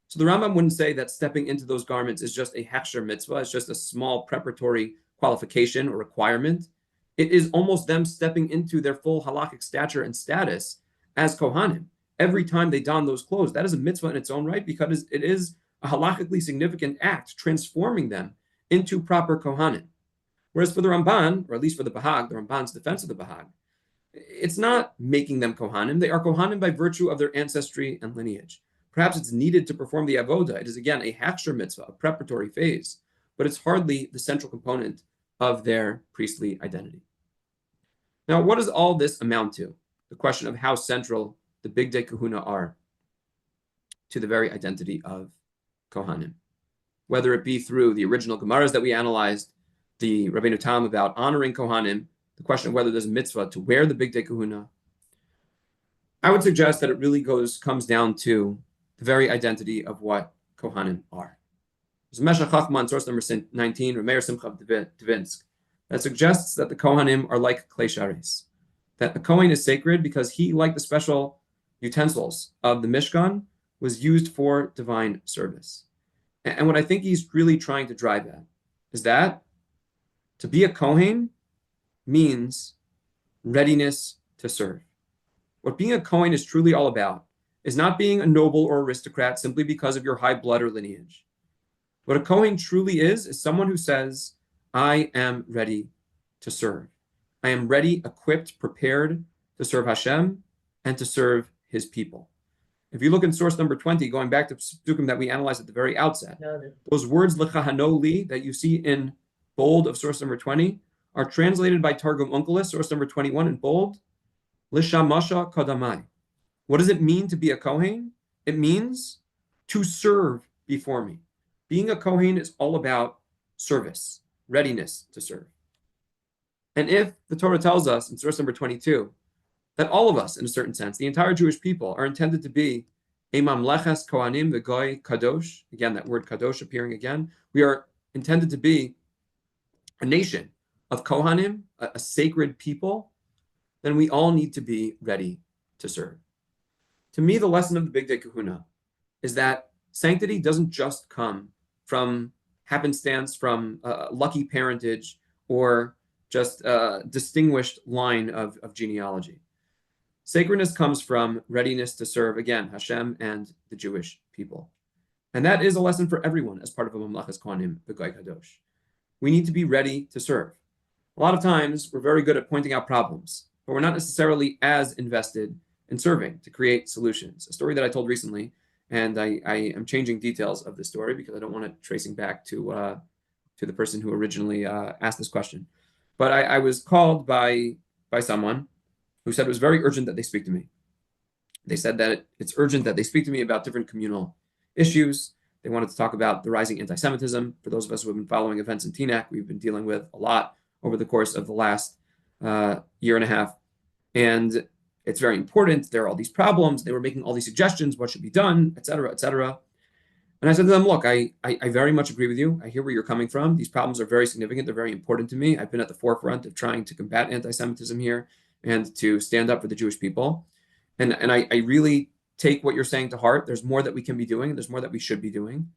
So the Rambam wouldn't say that stepping into those garments is just a hechsher mitzvah, it's just a small preparatory qualification or requirement. It is almost them stepping into their full halakhic stature and status as Kohanim. Every time they don those clothes, that is a mitzvah in its own right because it is a halakhically significant act, transforming them into proper Kohanim. Whereas for the Ramban, or at least for the Bahag, the Ramban's defense of the Bahag, it's not making them Kohanim. They are Kohanim by virtue of their ancestry and lineage. Perhaps it's needed to perform the avoda. It is, again, a hechsher mitzvah, a preparatory phase, but it's hardly the central component of their priestly identity. Now, what does all this amount to? The question of how central the Bigdei Kahuna are to the very identity of Kohanim. Whether it be through the original Gemaras that we analyzed, the Rabbeinu Tam about honoring Kohanim, the question of whether there's a mitzvah to wear the Bigdei Kahuna, I would suggest that it really comes down to the very identity of what Kohanim are. There's a Meshech Chachma on source number 19, Rameir Simcha of Devinsk, that suggests that the Kohanim are like Klei Shares, that the Kohen is sacred because he, like the special utensils of the Mishkan, was used for divine service. And what I think he's really trying to drive at is that to be a Kohen means readiness to serve. What being a Kohen is truly all about is not being a noble or aristocrat simply because of your high blood or lineage. What a Kohen truly is someone who says, I am ready to serve. I am ready, equipped, prepared to serve Hashem and to serve his people. If you look in source number 20, going back to Psukim that we analyzed at the very outset, those words L'chahano li that you see in bold of source number 20 are translated by Targum Onkelos, source number 21 in bold, L'shamasha kadamai. What does it mean to be a Kohen? It means to serve before me. Being a Kohen is all about service, readiness to serve. And if the Torah tells us in source number 22 that all of us, in a certain sense, the entire Jewish people, are intended to be a mamleches kohanim v'goy kadosh, again, that word kadosh appearing again, we are intended to be a nation of kohanim, a sacred people, then we all need to be ready to serve. To me, the lesson of the Big Day Kahuna is that sanctity doesn't just come from happenstance, from lucky parentage, or just a distinguished line of genealogy. Sacredness comes from readiness to serve, again, Hashem and the Jewish people. And that is a lesson for everyone as part of a Mamlechas Kohanim, B'Goy Kadosh. We need to be ready to serve. A lot of times, we're very good at pointing out problems, but we're not necessarily as invested in serving to create solutions. A story that I told recently, and I am changing details of this story because I don't want it tracing back to the person who originally asked this question. But I was called by someone who said it was very urgent that they speak to me. They said that it's urgent that they speak to me about different communal issues. They wanted to talk about the rising anti-Semitism. For those of us who have been following events in Teaneck, we've been dealing with a lot over the course of the last year and a half. And it's very important. There are all these problems. They were making all these suggestions, what should be done, et cetera, et cetera. And I said to them, look, I very much agree with you. I hear where you're coming from. These problems are very significant. They're very important to me. I've been at the forefront of trying to combat anti-Semitism here and to stand up for the Jewish people. And I really take what you're saying to heart. There's more that we can be doing. There's more that we should be doing.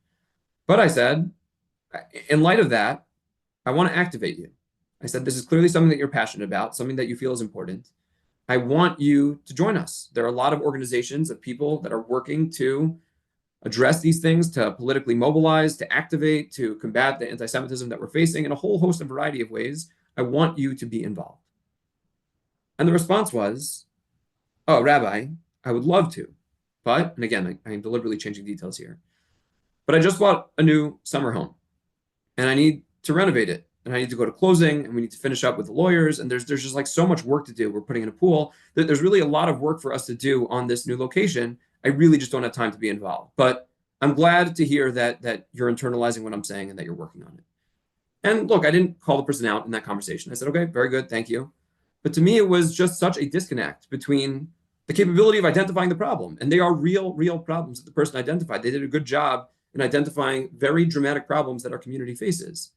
But I said, in light of that, I want to activate you. I said, this is clearly something that you're passionate about, something that you feel is important. I want you to join us. There are a lot of organizations of people that are working to address these things, to politically mobilize, to activate, to combat the anti-Semitism that we're facing in a whole host of variety of ways. I want you to be involved. And the response was, oh, Rabbi, I would love to. But, and again, I am deliberately changing details here, but I just bought a new summer home and I need to renovate it. And I need to go to closing and we need to finish up with the lawyers. And there's just like so much work to do. We're putting in a pool. There's really a lot of work for us to do on this new location. I really just don't have time to be involved. But I'm glad to hear that you're internalizing what I'm saying and that you're working on it. And look, I didn't call the person out in that conversation. I said, okay, very good, thank you. But to me, it was just such a disconnect between the capability of identifying the problem. And they are real problems that the person identified. They did a good job in identifying very dramatic problems that our community faces.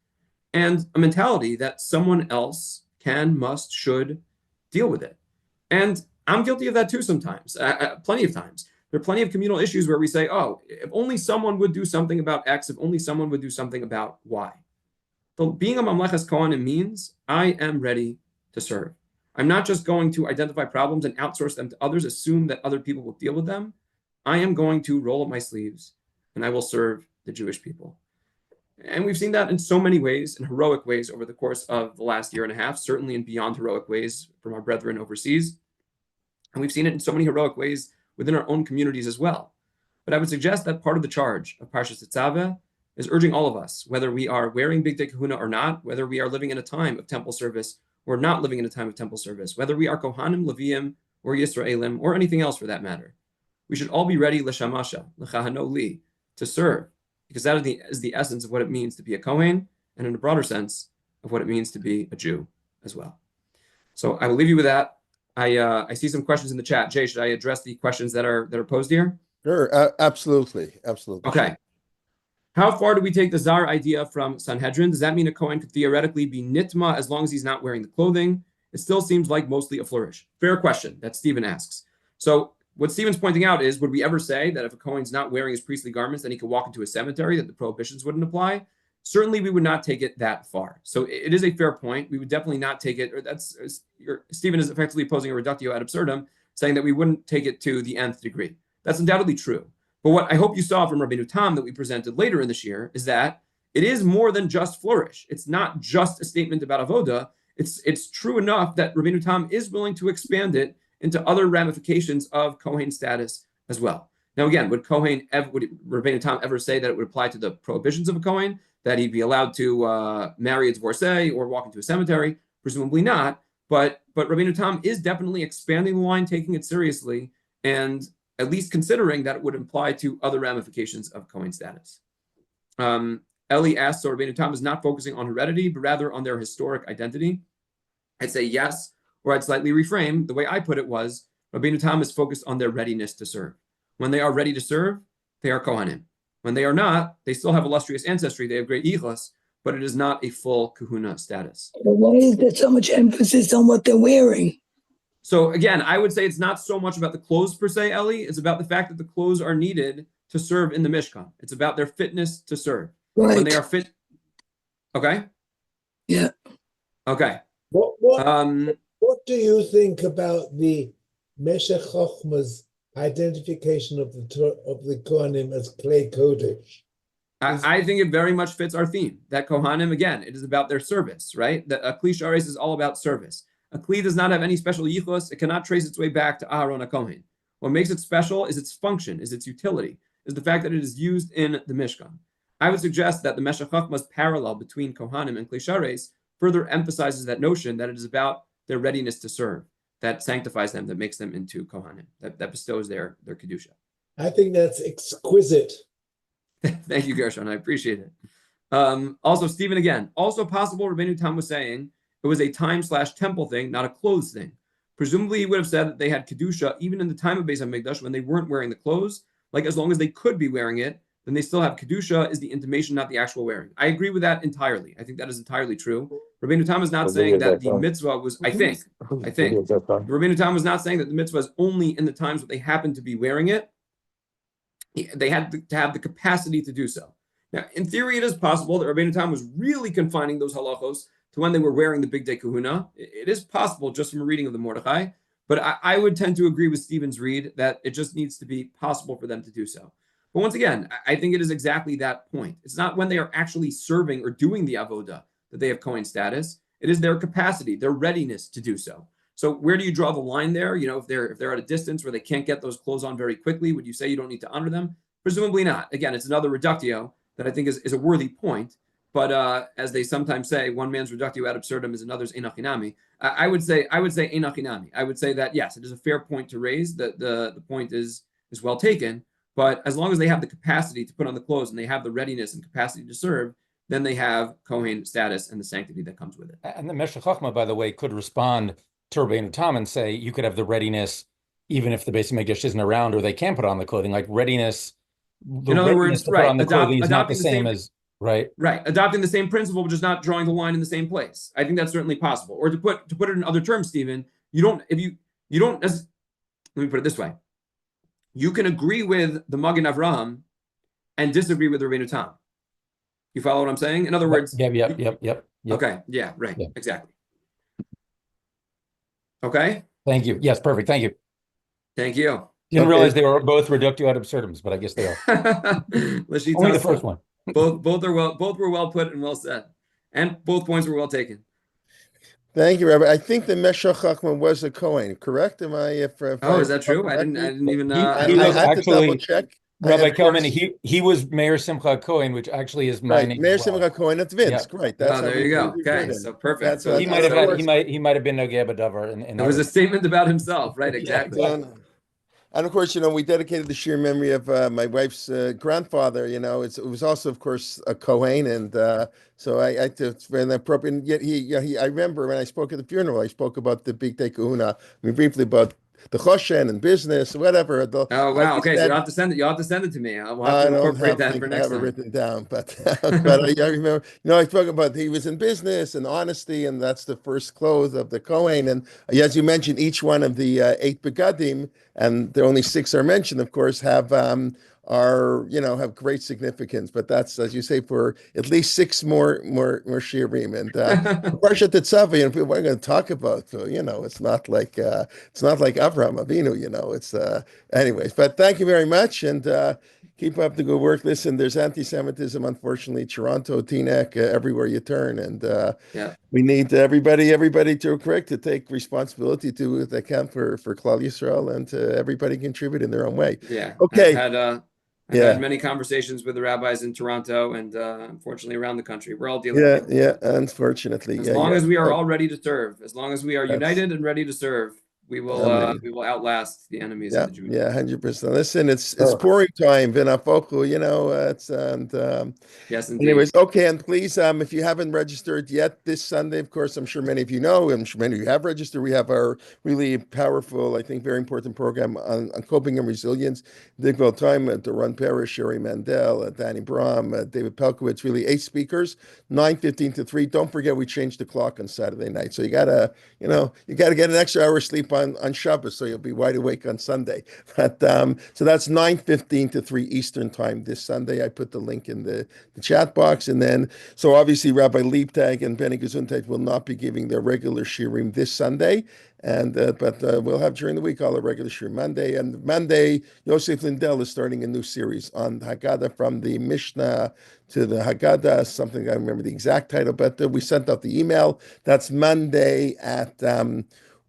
And a mentality that someone else can, must, should deal with it. And I'm guilty of that too sometimes, plenty of times. There are plenty of communal issues where we say, oh, if only someone would do something about X, if only someone would do something about Y. But being a Mamleches Kohanim means I am ready to serve. I'm not just going to identify problems and outsource them to others, assume that other people will deal with them. I am going to roll up my sleeves and I will serve the Jewish people. And we've seen that in so many ways, in heroic ways over the course of the last year and a half, certainly in beyond heroic ways from our brethren overseas. And we've seen it in so many heroic ways within our own communities as well. But I would suggest that part of the charge of Parshat Tezaveh is urging all of us, whether we are wearing Big Day Kahuna or not, whether we are living in a time of temple service or not living in a time of temple service, whether we are Kohanim, Leviim, or Yisraelim, or anything else for that matter. We should all be ready, l'shamasha, l'chahano li, to serve, because that is the essence of what it means to be a Kohen, and in a broader sense of what it means to be a Jew as well. So I will leave you with that. I see some questions in the chat. Jay, should I address the questions that are posed here? Sure, absolutely. Okay. How far do we take the Zar idea from Sanhedrin? Does that mean a Kohen could theoretically be nitma as long as he's not wearing the clothing? It still seems like mostly a flourish. Fair question that Stephen asks. So what Stephen's pointing out is, would we ever say that if a Kohen's not wearing his priestly garments, then he could walk into a cemetery, that the prohibitions wouldn't apply? Certainly, we would not take it that far. So it is a fair point. We would definitely not take it, or Stephen is effectively posing a reductio ad absurdum, saying that we wouldn't take it to the nth degree. That's undoubtedly true. But what I hope you saw from Rabbeinu Tam that we presented later in this year is that it is more than just flourish. It's not just a statement about avoda. it's true enough that Rabbeinu Tam is willing to expand it into other ramifications of Kohen status as well. Now, again, would Rabbeinu Tam ever say that it would apply to the prohibitions of a Kohen, that he'd be allowed to marry a divorcee or walk into a cemetery? Presumably not. But Rabbeinu Tam is definitely expanding the line, taking it seriously, and at least considering that it would apply to other ramifications of Kohen status. Eli asks, so Rabbeinu Tam is not focusing on heredity, but rather on their historic identity. I'd say yes, or I'd slightly reframe. The way I put it was, Rabbeinu Tam is focused on their readiness to serve. When they are ready to serve, they are Kohanim. When they are not, they still have illustrious ancestry, they have great yichus, but it is not a full kahuna status. But why is there so much emphasis on what they're wearing? So again, I would say it's not so much about the clothes per se, Eli. It's about the fact that the clothes are needed to serve in the Mishkan. It's about their fitness to serve. Right. When they are fit. Okay. Yeah. Okay. What do you think about the Meshech Chochma's identification of the Kohanim as Klei Kodesh? I think it very much fits our theme. That Kohanim, again, it is about their service, right? That a Kli Shares is all about service. A Kli does not have any special yichus. It cannot trace its way back to Aharon HaKohen. What makes it special is its function, is its utility, is the fact that it is used in the Mishkan. I would suggest that the Meshech Chochma's parallel between Kohanim and Kli Shares further emphasizes that notion that it is about their readiness to serve, that sanctifies them, that makes them into Kohanim, that bestows their Kedusha. I think that's exquisite. Thank you, Gershon. I appreciate it. Also, Stephen, again, also possible Rabbeinu Tam was saying it was a time/temple thing, not a clothes thing. Presumably, he would have said that they had Kedusha even in the time of Beis HaMikdash when they weren't wearing the clothes. Like, as long as they could be wearing it, then they still have Kedusha is the intimation, not the actual wearing. I agree with that entirely. I think that is entirely true. Rabbeinu Tam is not saying that the mitzvah was, I think, Rabbeinu Tam was not saying that the mitzvah is only in the times when they happen to be wearing it. They had to have the capacity to do so. Now, in theory, it is possible that Rabbeinu Tam was really confining those halachos to when they were wearing the Big Day Kahuna. It is possible just from a reading of the Mordechai, but I would tend to agree with Stephen's read that it just needs to be possible for them to do so. But once again, I think it is exactly that point. It's not when they are actually serving or doing the avoda that they have Kohen status. It is their capacity, their readiness to do so. So where do you draw the line there? You know, if they're at a distance where they can't get those clothes on very quickly, would you say you don't need to honor them? Presumably not. Again, it's another reductio that I think is a worthy point. But as they sometimes say, one man's reductio ad absurdum is another's enachinami. I would say enachinami. I would say that yes, it is a fair point to raise. The point is well taken. But as long as they have the capacity to put on the clothes and they have the readiness and capacity to serve, then they have Kohen status and the sanctity that comes with it. And the Meshech Chochma, by the way, could respond to Rabbeinu Tam and say, you could have the readiness even if the Beis HaMikdash isn't around or they can't put on the clothing. Like readiness, in other words, to put on the clothing is not the same as, right? Right, adopting the same principle, but just not drawing the line in the same place. I think that's certainly possible. Or to put it in other terms, Stephen, let me put it this way. You can agree with the Magen Avraham and disagree with Rabbeinu Tam. You follow what I'm saying? In other words, Yep. Okay, yeah, right, yeah. Exactly. Okay. Thank you. Yes, perfect. Thank you. Thank you. Didn't realize they were both reductio ad absurdums, but I guess they are. Only the first one. Both were well put and well said, and both points were well taken. Thank you, Rabbi. I think the Meshech Chochma was a Kohen, correct? Am I? Is that true? I didn't even. He was actually, check. Rabbi Kelman, he was Meir Simcha Cohen, which actually is my name. Meir Simcha Cohen. That's Vince. Yeah. Right. That's there you go. Okay, so perfect. So he might have been Nogea B'Davar. It was a statement about himself, right? Exactly. Yeah. And of course, we dedicated the sheer memory of my wife's grandfather. It was also, of course, a Kohen, and so it's very appropriate. And yet I remember when I spoke at the funeral, I spoke about the Big Day Kahuna. Briefly about the choshen and business, whatever. Oh wow! Okay, so you'll have to send it. You'll have to send it to me. I'll have to incorporate that for next time. I have it written down, but I remember. I spoke about he was in business and honesty, and that's the first clothes of the Kohen. And as you mentioned, each one of the 8 begadim, and there only 6 are mentioned, of course, have great significance. But that's, as you say, for at least 6 more shirim. And Parshat Tezaveh, and we're going to talk about, it's not like Avraham Avinu, it's anyways. But thank you very much, and Keep up the good work. Listen, there's anti-Semitism, unfortunately, Toronto, Teaneck, everywhere you turn, and Yeah. we need everybody to correct, to take responsibility, to what they can for Klal Yisrael, and to everybody contribute in their own way. Yeah. Okay. I've had many conversations with the rabbis in Toronto and unfortunately around the country. We're all dealing with it. Yeah, unfortunately. As long as we are all ready to serve, as long as we are Yes. united and ready to serve, we will outlast the enemies of the Jewish. Yeah, 100%. Listen, it's pouring time, Vinafoku, it's yes, indeed. Anyways, okay, and please, if you haven't registered yet, this Sunday, of course, I'm sure many of you know, I'm sure many of you have registered. We have our really powerful, I think, very important program on coping and resilience. Digval time, Doron Parrish, Sherry Mandel, Danny Brom, David Pelkowitz, really 8 speakers, 9:15 to 3. Don't forget, we changed the clock on Saturday night, so you gotta get an extra hour of sleep on Shabbos, so you'll be wide awake on Sunday. But so that's 9:15 to 3 Eastern time this Sunday. I put the link in the chat box, and then so obviously Rabbi Liebtag and Benny Gesundheit will not be giving their regular shiurim this Sunday, and but we'll have during the week all the regular shiurim Monday. And Monday, Yosef Lindell is starting a new series on Haggadah, from the Mishnah to the Haggadah, something I remember the exact title, but we sent out the email. That's Monday at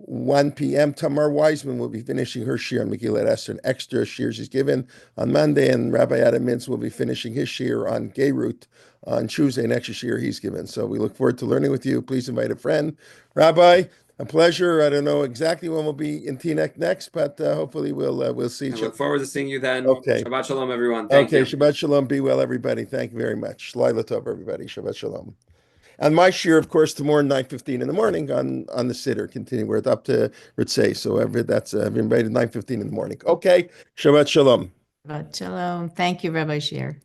1 p.m. Tamar Wiseman will be finishing her shiur on Megillat Esther, an extra shiur she's given on Monday, and Rabbi Adam Mintz will be finishing his shiur on Geirut on Tuesday, an extra shiur he's given. So we look forward to learning with you. Please invite a friend. Rabbi, a pleasure. I don't know exactly when we'll be in Teaneck next, but hopefully we'll see each other. I look forward to seeing you then. Okay. Shabbat shalom, everyone. Thank you. Shabbat shalom. Be well, everybody. Thank you very much. Laila tov, everybody. Shabbat shalom. And my shiur, of course, tomorrow 9:15 in the morning on the Siddur. Continue. We're up to Ritzay, so that's invited 9:15 in the morning. Okay. Shabbat shalom. Shabbat shalom. Thank you, Rabbi Schrier.